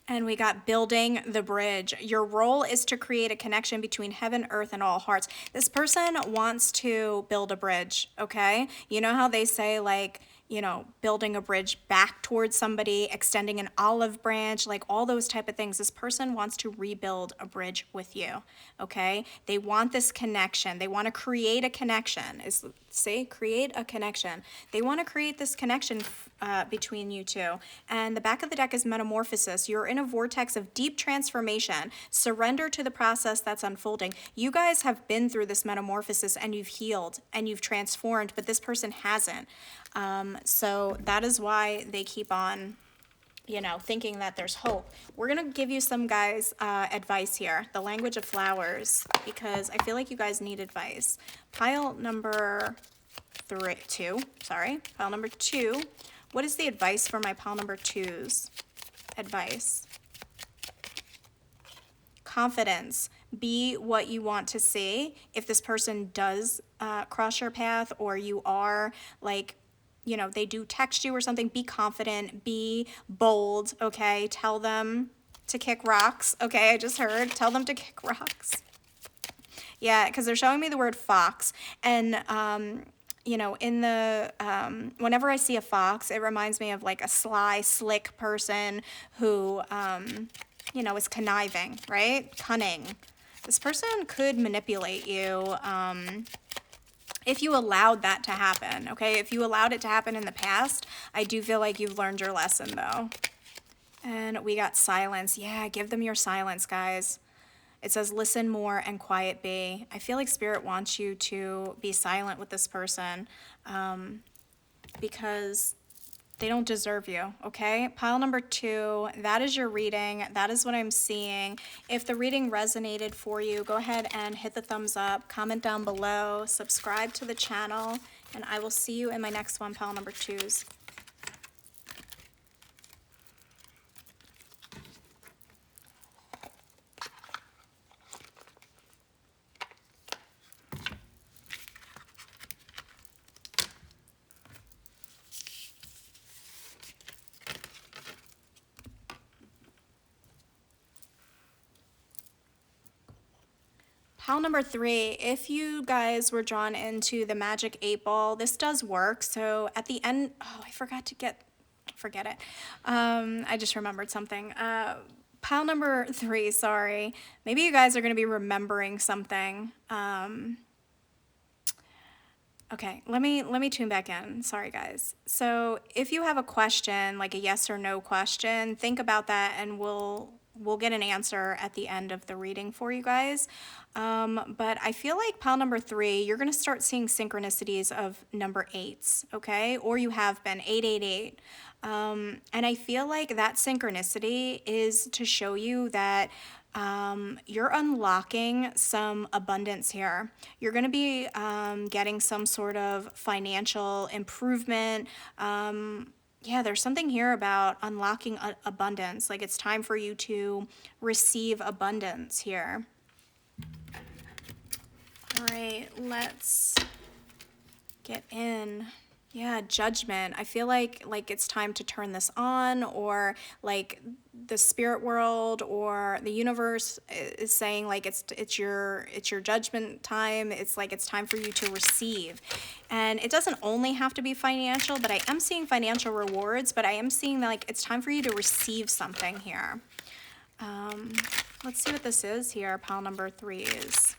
Speaker 1: And we got building the bridge. Your role is to create a connection between heaven, earth, and all hearts. This person wants to build a bridge, okay? You know how they say, like, building a bridge back towards somebody, extending an olive branch, like all those type of things. This person wants to rebuild a bridge with you, okay? They want this connection. They want to create a connection. Create a connection. They want to create this connection between you two. And the back of the deck is metamorphosis. You're in a vortex of deep transformation. Surrender to the process that's unfolding. You guys have been through this metamorphosis and you've healed and you've transformed, but this person hasn't. So that is why they keep on, thinking that there's hope. We're going to give you some guys advice here, the language of flowers, because I feel like you guys need advice. Pile number 2. Pile number 2. What is the advice for my pile number 2's advice? Confidence. Be what you want to see. If this person does cross your path, or you are like, they do text you or something, be confident, be bold, okay? Tell them to kick rocks, okay? I just heard, tell them to kick rocks. Yeah, because they're showing me the word fox, and in the, whenever I see a fox, it reminds me of like a sly, slick person who, is conniving, right? Cunning. This person could manipulate you, if you allowed that to happen, okay? If you allowed it to happen in the past, I do feel like you've learned your lesson, though. And we got silence. Yeah, give them your silence, guys. It says listen more and quiet be. I feel like Spirit wants you to be silent with this person, because they don't deserve you, okay? Pile number 2, that is your reading. That is what I'm seeing. If the reading resonated for you, go ahead and hit the thumbs up, comment down below, subscribe to the channel, and I will see you in my next one, pile number 2's. Pile number 3, if you guys were drawn into the Magic 8 Ball, this does work. So at the end, oh, I forgot to forget it. I just remembered something. Pile number 3, sorry. Maybe you guys are going to be remembering something. Okay, let me tune back in. Sorry, guys. So if you have a question, like a yes or no question, think about that, and we'll get an answer at the end of the reading for you guys. But I feel like pile number 3, you're gonna start seeing synchronicities of number 8s, okay? Or you have been 888. And I feel like that synchronicity is to show you that you're unlocking some abundance here. You're going to be getting some sort of financial improvement. Yeah, there's something here about unlocking abundance. Like it's time for you to receive abundance here. All right, let's get in. Yeah, judgment. I feel like it's time to turn this on, or like the spirit world or the universe is saying like it's your judgment time. It's like it's time for you to receive. And it doesn't only have to be financial, but I am seeing financial rewards, but I am seeing like it's time for you to receive something here. Let's see what this is here. Pile number 3 is.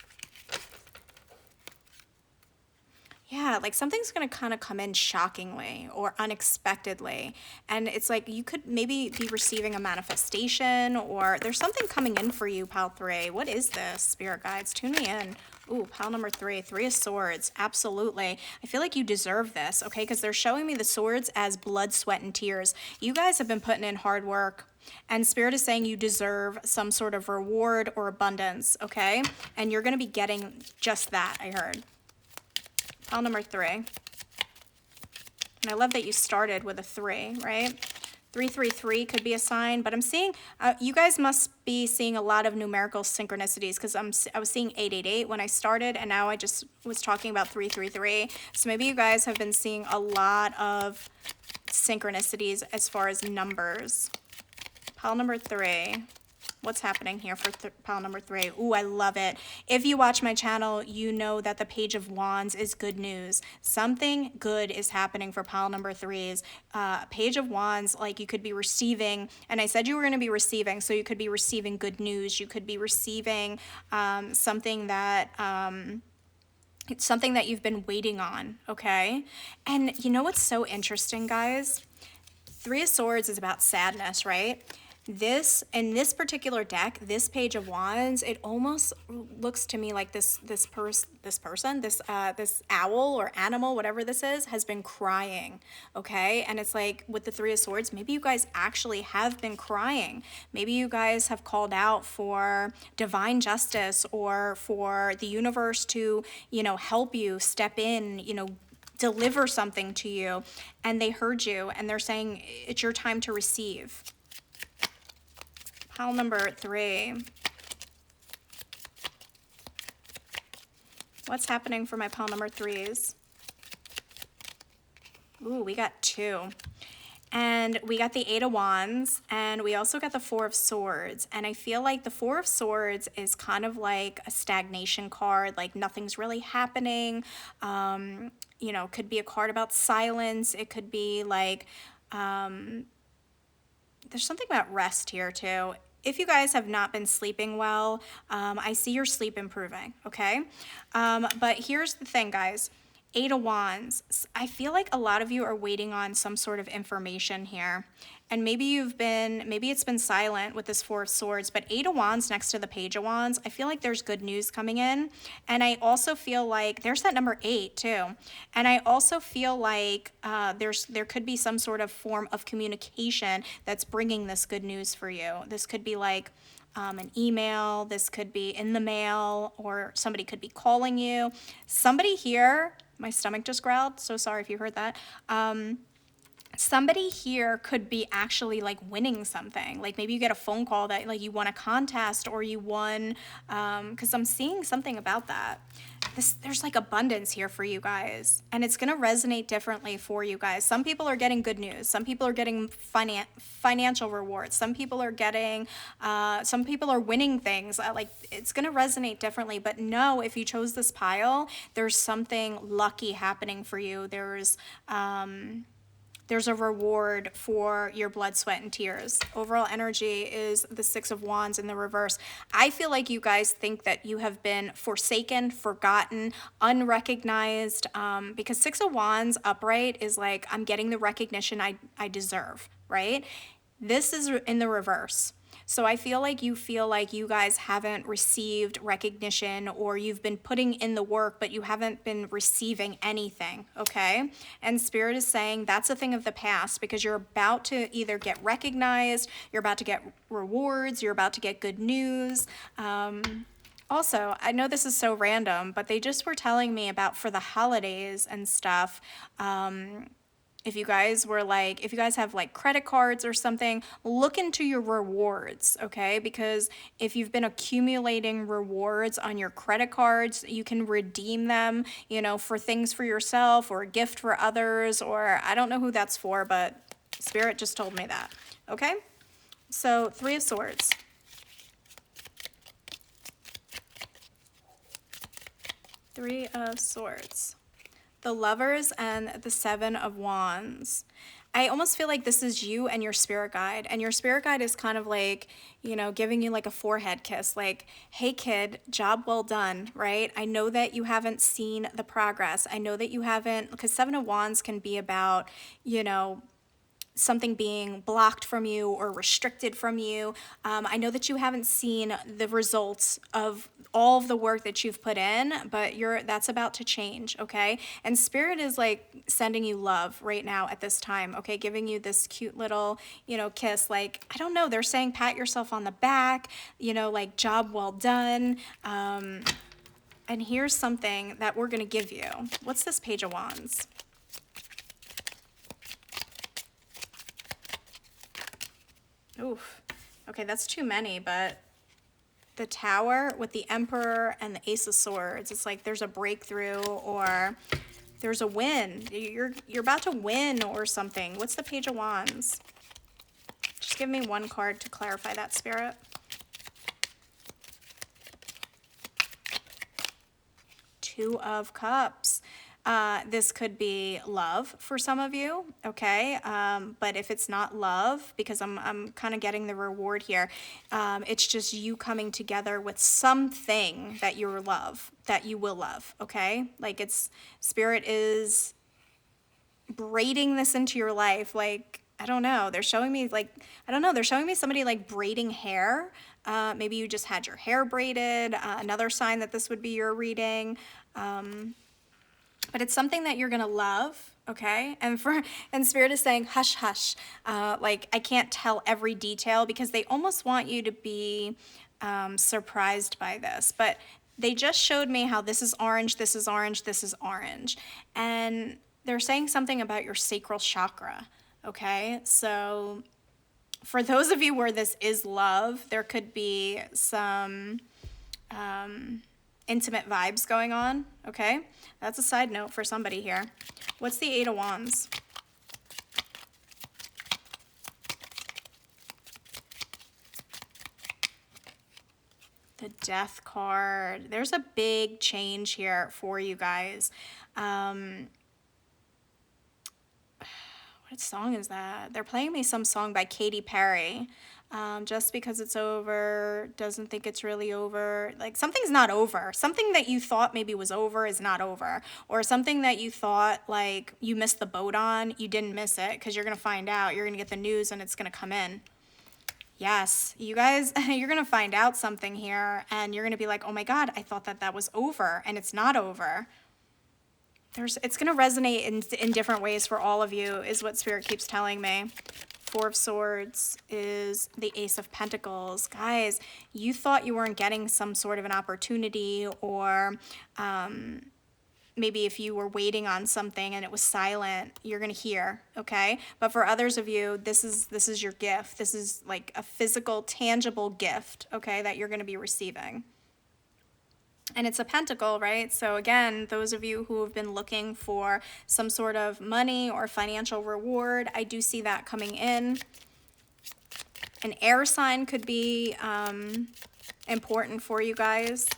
Speaker 1: Yeah, like something's going to kind of come in shockingly or unexpectedly. And it's like you could maybe be receiving a manifestation, or there's something coming in for you, pile 3. What is this, spirit guides? Tune me in. Ooh, pile number 3, 3 of Swords. Absolutely. I feel like you deserve this, okay? Because they're showing me the swords as blood, sweat, and tears. You guys have been putting in hard work. And Spirit is saying you deserve some sort of reward or abundance, okay? And you're going to be getting just that, I heard. Pile number 3. And I love that you started with a 3, right? 333 could be a sign, but I'm seeing, you guys must be seeing a lot of numerical synchronicities, because I was seeing 888 when I started, and now I just was talking about 333. So maybe you guys have been seeing a lot of synchronicities as far as numbers. Pile number 3. What's happening here for pile number 3? Ooh, I love it. If you watch my channel, you know that the Page of Wands is good news. Something good is happening for pile number 3s. Page of Wands, like you could be receiving, and I said you were going to be receiving, so you could be receiving good news. You could be receiving something that... it's something that you've been waiting on, okay? And you know what's so interesting, guys? 3 of Swords is about sadness, right? In this particular deck, this Page of Wands, it almost looks to me like this owl or animal, whatever this is, has been crying, okay? And it's like with the 3 of Swords, maybe you guys actually have been crying. Maybe you guys have called out for divine justice, or for the universe to, help you step in, deliver something to you, and they heard you, and they're saying it's your time to receive. Pile number 3. What's happening for my pile number 3s? Ooh, we got 2. And we got the 8 of Wands, and we also got the 4 of Swords. And I feel like the 4 of Swords is kind of like a stagnation card, like nothing's really happening. Could be a card about silence. It could be like, there's something about rest here too. If you guys have not been sleeping well, I see your sleep improving, okay? But here's the thing, guys. 8 of Wands. I feel like a lot of you are waiting on some sort of information here. And maybe it's been silent with this 4 of Swords, but 8 of Wands next to the Page of Wands, I feel like there's good news coming in. And I also feel like there's that number 8 too. And I also feel like there could be some sort of form of communication that's bringing this good news for you. This could be like an email, this could be in the mail, or somebody could be calling you. Somebody here, my stomach just growled, so sorry if you heard that. Somebody here could be actually like winning something. Like maybe you get a phone call that like you won a contest, or you won, because I'm seeing something about that. there's like abundance here for you guys, and it's going to resonate differently for you guys. Some people are getting good news. Some people are getting financial rewards. Some people are getting, some people are winning things. Like, it's going to resonate differently. But no, if you chose this pile, there's something lucky happening for you. There's a reward for your blood, sweat, and tears. Overall energy is the Six of Wands in the reverse. I feel like you guys think that you have been forsaken, forgotten, unrecognized, because Six of Wands upright is like, I'm getting the recognition I deserve, right? This is in the reverse. So I feel like you guys haven't received recognition, or you've been putting in the work, but you haven't been receiving anything, okay? And Spirit is saying that's a thing of the past, because you're about to either get recognized, you're about to get rewards, you're about to get good news. Also, I know this is so random, but they just were telling me about for the holidays and stuff, if you guys have like credit cards or something, look into your rewards, okay? Because if you've been accumulating rewards on your credit cards, you can redeem them, for things for yourself or a gift for others, or I don't know who that's for, but Spirit just told me that, okay? So, Three of Swords. Three of Swords. The Lovers and the Seven of Wands. I almost feel like this is you and your spirit guide. And your spirit guide is kind of like, giving you like a forehead kiss. Like, hey kid, job well done, right? I know that you haven't seen the progress. I know that you haven't, because Seven of Wands can be about, something being blocked from you or restricted from you. I know that you haven't seen the results of all of the work that you've put in, but that's about to change, okay? And Spirit is like sending you love right now at this time, okay? Giving you this cute little, kiss. Like, I don't know, they're saying pat yourself on the back, like job well done. And here's something that we're gonna give you. What's this Page of Wands? Oof. Okay, that's too many, but the Tower with the Emperor and the Ace of Swords, it's like there's a breakthrough or there's a win. You're about to win or something. What's the Page of Wands? Just give me one card to clarify that, Spirit. Two of Cups. This could be love for some of you, okay? But if it's not love, because I'm kind of getting the reward here, it's just you coming together with something that you will love, okay? Like, Spirit is braiding this into your life. Like, I don't know. They're showing me somebody like braiding hair. Maybe you just had your hair braided. Another sign that this would be your reading. But it's something that you're gonna love, okay? And Spirit is saying, hush, hush. Like, I can't tell every detail because they almost want you to be surprised by this. But they just showed me how this is orange, this is orange, this is orange. And they're saying something about your sacral chakra, okay? So for those of you where this is love, there could be some intimate vibes going on, okay? That's a side note for somebody here. What's the Eight of Wands? The Death card. There's a big change here for you guys. What song is that? They're playing me some song by Katy Perry. Just because it's over doesn't think it's really over. Like, something's not over. Something that you thought maybe was over is not over. Or something that you thought like you missed the boat on, you didn't miss it, because you're going to find out. You're going to get the news and it's going to come in. Yes, you guys, you're going to find out something here and you're going to be like, oh my God, I thought that was over, and it's not over. It's going to resonate in different ways for all of you, is what Spirit keeps telling me. Four of Swords is the Ace of Pentacles. Guys, you thought you weren't getting some sort of an opportunity, or maybe if you were waiting on something and it was silent, you're going to hear, okay? But for others of you, this is your gift. This is like a physical, tangible gift, okay, that you're going to be receiving. And it's a pentacle, right? So again, those of you who have been looking for some sort of money or financial reward, I do see that coming in. An air sign could be important for you guys.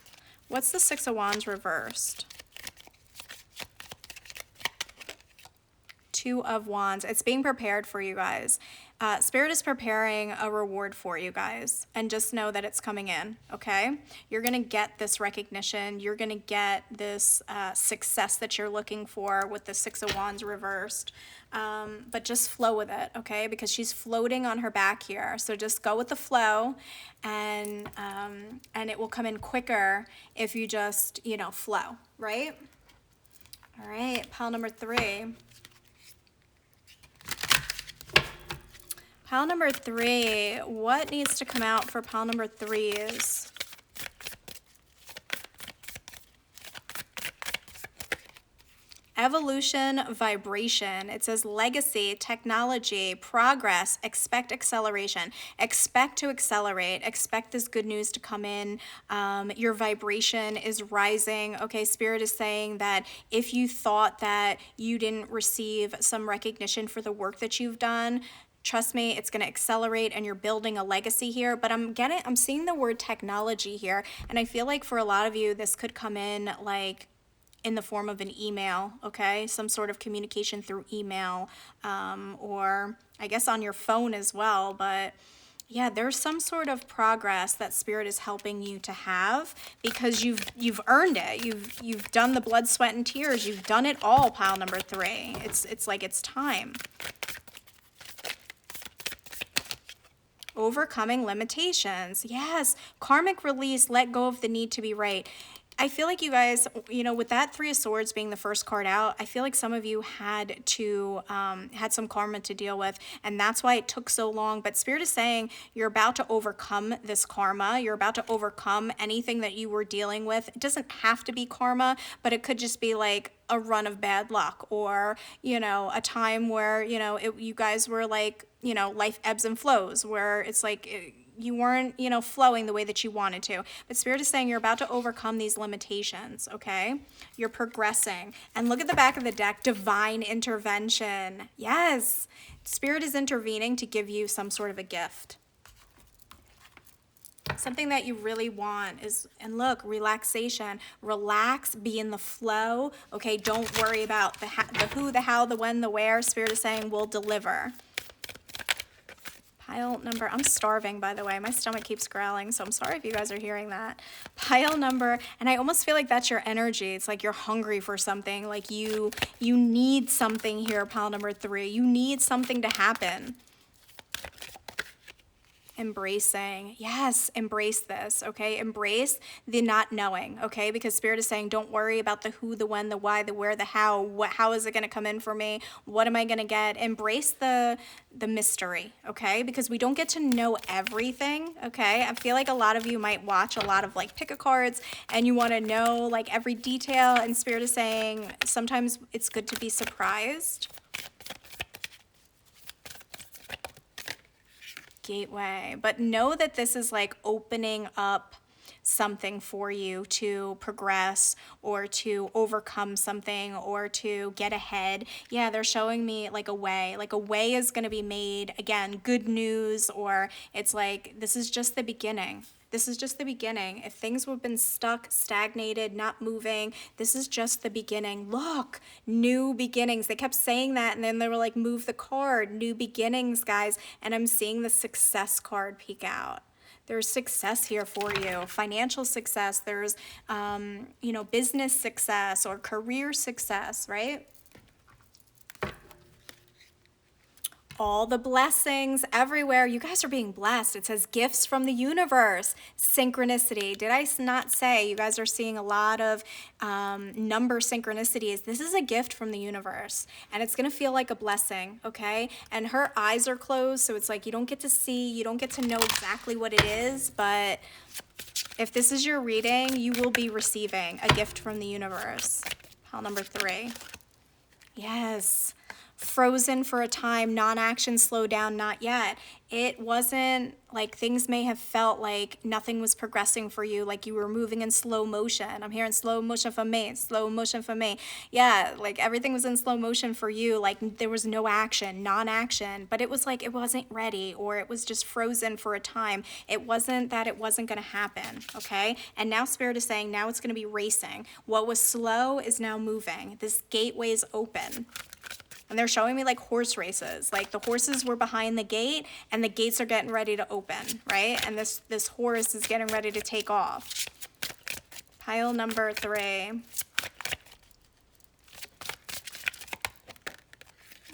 Speaker 1: What's the Six of Wands reversed? Two of Wands. It's being prepared for you guys. Spirit is preparing a reward for you guys, and just know that it's coming in, okay? You're going to get this recognition. You're going to get this success that you're looking for with the Six of Wands reversed. But just flow with it, okay? Because she's floating on her back here. So just go with the flow, and it will come in quicker if you just, flow, right? All right, pile number 3. Pile number 3, what needs to come out for pile number 3s? Evolution, vibration. It says legacy, technology, progress, expect acceleration. Expect to accelerate. Expect this good news to come in. Your vibration is rising. Okay, Spirit is saying that if you thought that you didn't receive some recognition for the work that you've done, trust me, it's going to accelerate, and you're building a legacy here. But I'm seeing the word technology here, and I feel like for a lot of you, this could come in like in the form of an email, okay? Some sort of communication through email, or I guess on your phone as well. But yeah, there's some sort of progress that Spirit is helping you to have, because you've earned it. You've done the blood, sweat, and tears. You've done it all, pile number 3. It's like it's time. Overcoming limitations. Yes, karmic release, let go of the need to be right. I feel like you guys, with that 3 of Swords being the first card out, I feel like some of you had some karma to deal with, and that's why it took so long. But Spirit is saying you're about to overcome this karma. You're about to overcome anything that you were dealing with. It doesn't have to be karma, but it could just be like a run of bad luck, or, a time where, you guys were like, life ebbs and flows, where it's like, you weren't, flowing the way that you wanted to. But Spirit is saying you're about to overcome these limitations, okay? You're progressing. And look at the back of the deck, divine intervention. Yes, Spirit is intervening to give you some sort of a gift. Something that you really want is, and look, relaxation. Relax, be in the flow, okay? Don't worry about the who, the how, the when, the where. Spirit is saying we'll deliver. Pile number, I'm starving, by the way. My stomach keeps growling, so I'm sorry if you guys are hearing that. Pile number, and I almost feel like that's your energy. It's like you're hungry for something. Like you need something here, pile number 3. You need something to happen. Embracing. Yes, embrace this, okay? Embrace the not knowing, okay? Because Spirit is saying don't worry about the who, the when, the why, the where, the how. How is it going to come in for me? What am I going to get? Embrace the mystery, okay? Because we don't get to know everything, okay? I feel like a lot of you might watch a lot of like pick-a-cards, and you want to know like every detail, and Spirit is saying sometimes it's good to be surprised. Gateway. But know that this is like opening up something for you to progress, or to overcome something, or to get ahead. Yeah, they're showing me like a way is going to be made. Again, good news, or it's like this is just the beginning. This is just the beginning. If things have been stuck, stagnated, not moving, this is just the beginning. Look, new beginnings. They kept saying that, and then they were like, move the card. New beginnings, guys. And I'm seeing the success card peek out. There's success here for you. Financial success. There's, business success or career success, right? All the blessings everywhere. You guys are being blessed. It says gifts from the universe. Synchronicity. Did I not say you guys are seeing a lot of number synchronicities? This is a gift from the universe, and it's going to feel like a blessing, okay? And her eyes are closed, so it's like you don't get to see, you don't get to know exactly what it is, but if this is your reading, you will be receiving a gift from the universe. Pile number 3. Yes. frozen for a time, non-action, slow down, not yet. It wasn't like things may have felt like nothing was progressing for you, like you were moving in slow motion. I'm hearing slow motion for me, slow motion for me. Yeah, like everything was in slow motion for you, like there was no action, non-action, but it was like it wasn't ready, or it was just frozen for a time. It wasn't that it wasn't going to happen, okay? And now Spirit is saying now it's going to be racing. What was slow is now moving. This gateway is open. And they're showing me like horse races. Like the horses were behind the gate and the gates are getting ready to open, right? And this horse is getting ready to take off. Pile number 3.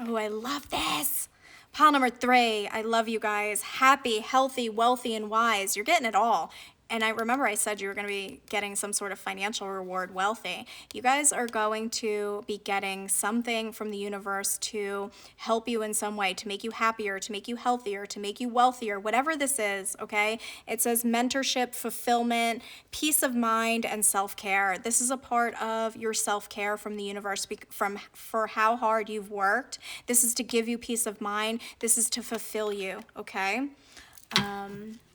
Speaker 1: Oh, I love this. Pile number 3. I love you guys. Happy, healthy, wealthy, and wise. You're getting it all. And I remember I said you were going to be getting some sort of financial reward, wealthy. You guys are going to be getting something from the universe to help you in some way, to make you happier, to make you healthier, to make you wealthier, whatever this is, okay? It says mentorship, fulfillment, peace of mind, and self-care. This is a part of your self-care from the universe for how hard you've worked. This is to give you peace of mind. This is to fulfill you, okay?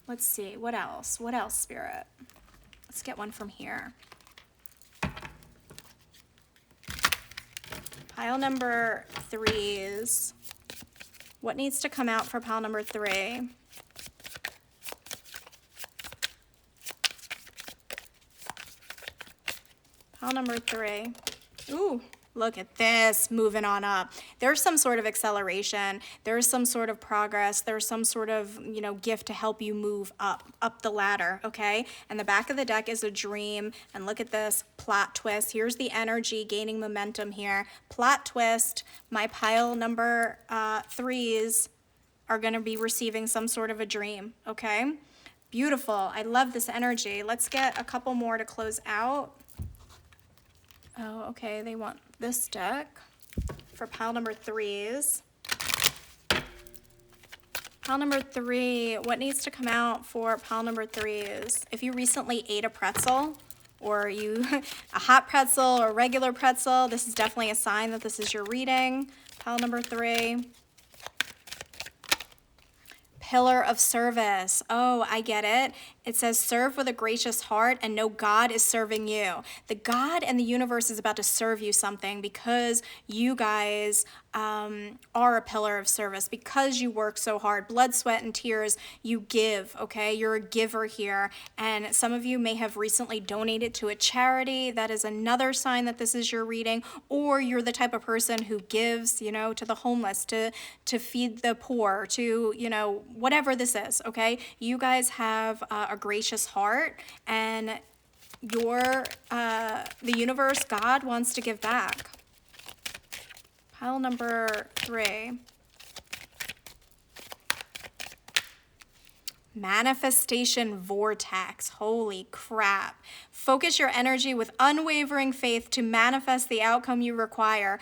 Speaker 1: Let's see, what else? What else, Spirit? Let's get one from here. Pile number 3s. What needs to come out for pile number 3? Pile number 3. Ooh. Look at this, moving on up. There's some sort of acceleration. There's some sort of progress. There's some sort of, gift to help you move up the ladder, okay? And the back of the deck is a dream. And look at this, plot twist. Here's the energy gaining momentum here. Plot twist, my pile number 3s are gonna be receiving some sort of a dream, okay? Beautiful, I love this energy. Let's get a couple more to close out. Oh, okay, they want this deck for pile number 3s. Pile number 3, what needs to come out for pile number 3s? If you recently ate a pretzel, or a hot pretzel or regular pretzel, this is definitely a sign that this is your reading. Pile number 3. Pillar of service. Oh, I get it. It says serve with a gracious heart and know God is serving you. The God and the universe is about to serve you something because you guys are a pillar of service, because you work so hard, blood, sweat, and tears, you give, okay? You're a giver here. And some of you may have recently donated to a charity. That is another sign that this is your reading. Or you're the type of person who gives, to the homeless, to feed the poor, to, whatever this is, okay? You guys have a gracious heart, and the universe, God, wants to give back. Pile number 3. Manifestation vortex. Holy crap. Focus your energy with unwavering faith to manifest the outcome you require.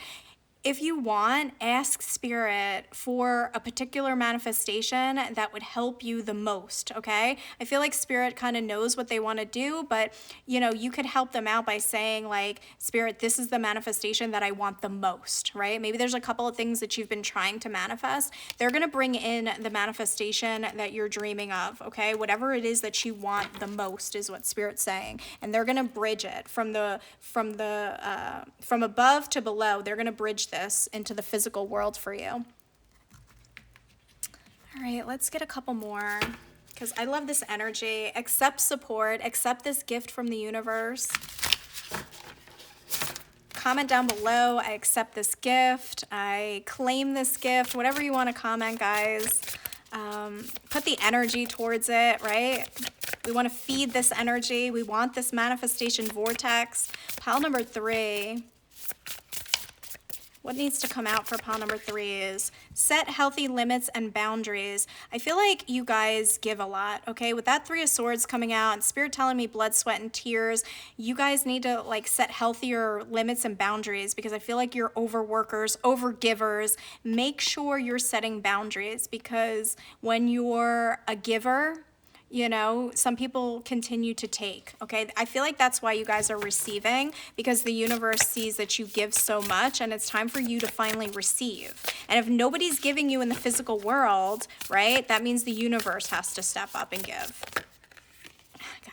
Speaker 1: If you want, ask Spirit for a particular manifestation that would help you the most, okay? I feel like Spirit kind of knows what they want to do, but you could help them out by saying like, Spirit, this is the manifestation that I want the most, right? Maybe there's a couple of things that you've been trying to manifest. They're going to bring in the manifestation that you're dreaming of, okay? Whatever it is that you want the most is what Spirit's saying. And they're going to bridge it from above to below. They're going to bridge this into the physical world for you. All right, let's get a couple more, because I love this energy. Accept support, accept this gift from the universe. Comment down below, I accept this gift, I claim this gift, whatever you want to comment, guys. Put the energy towards it, right? We want to feed this energy. We want this manifestation vortex. Pile number 3. What needs to come out for pile number 3 is set healthy limits and boundaries. I feel like you guys give a lot, okay? With that 3 of Swords coming out and Spirit telling me blood, sweat, and tears, you guys need to set healthier limits and boundaries, because I feel like you're overworkers, overgivers. Make sure you're setting boundaries, because when you're a giver, You know, some people continue to take, okay? I feel like that's why you guys are receiving, because the universe sees that you give so much and it's time for you to finally receive. And if nobody's giving you in the physical world, right, that means the universe has to step up and give.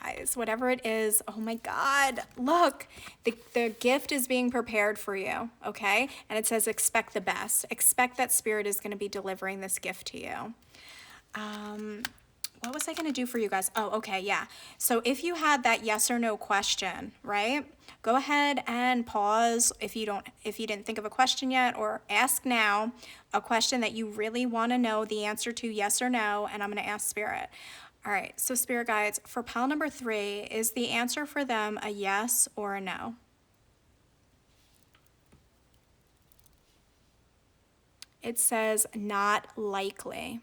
Speaker 1: Guys, whatever it is, oh my God, look, the gift is being prepared for you, okay? And it says expect the best. Expect that Spirit is going to be delivering this gift to you. What was I going to do for you guys? Oh, okay, yeah. So if you had that yes or no question, right? Go ahead and pause if you didn't think of a question yet, or ask now a question that you really want to know the answer to, yes or no, and I'm going to ask Spirit. All right, so Spirit guides, for pile number 3, is the answer for them a yes or a no? It says not likely.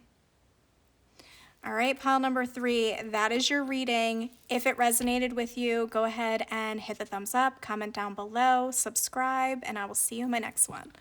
Speaker 1: All right, pile number 3, that is your reading. If it resonated with you, go ahead and hit the thumbs up, comment down below, subscribe, and I will see you in my next one.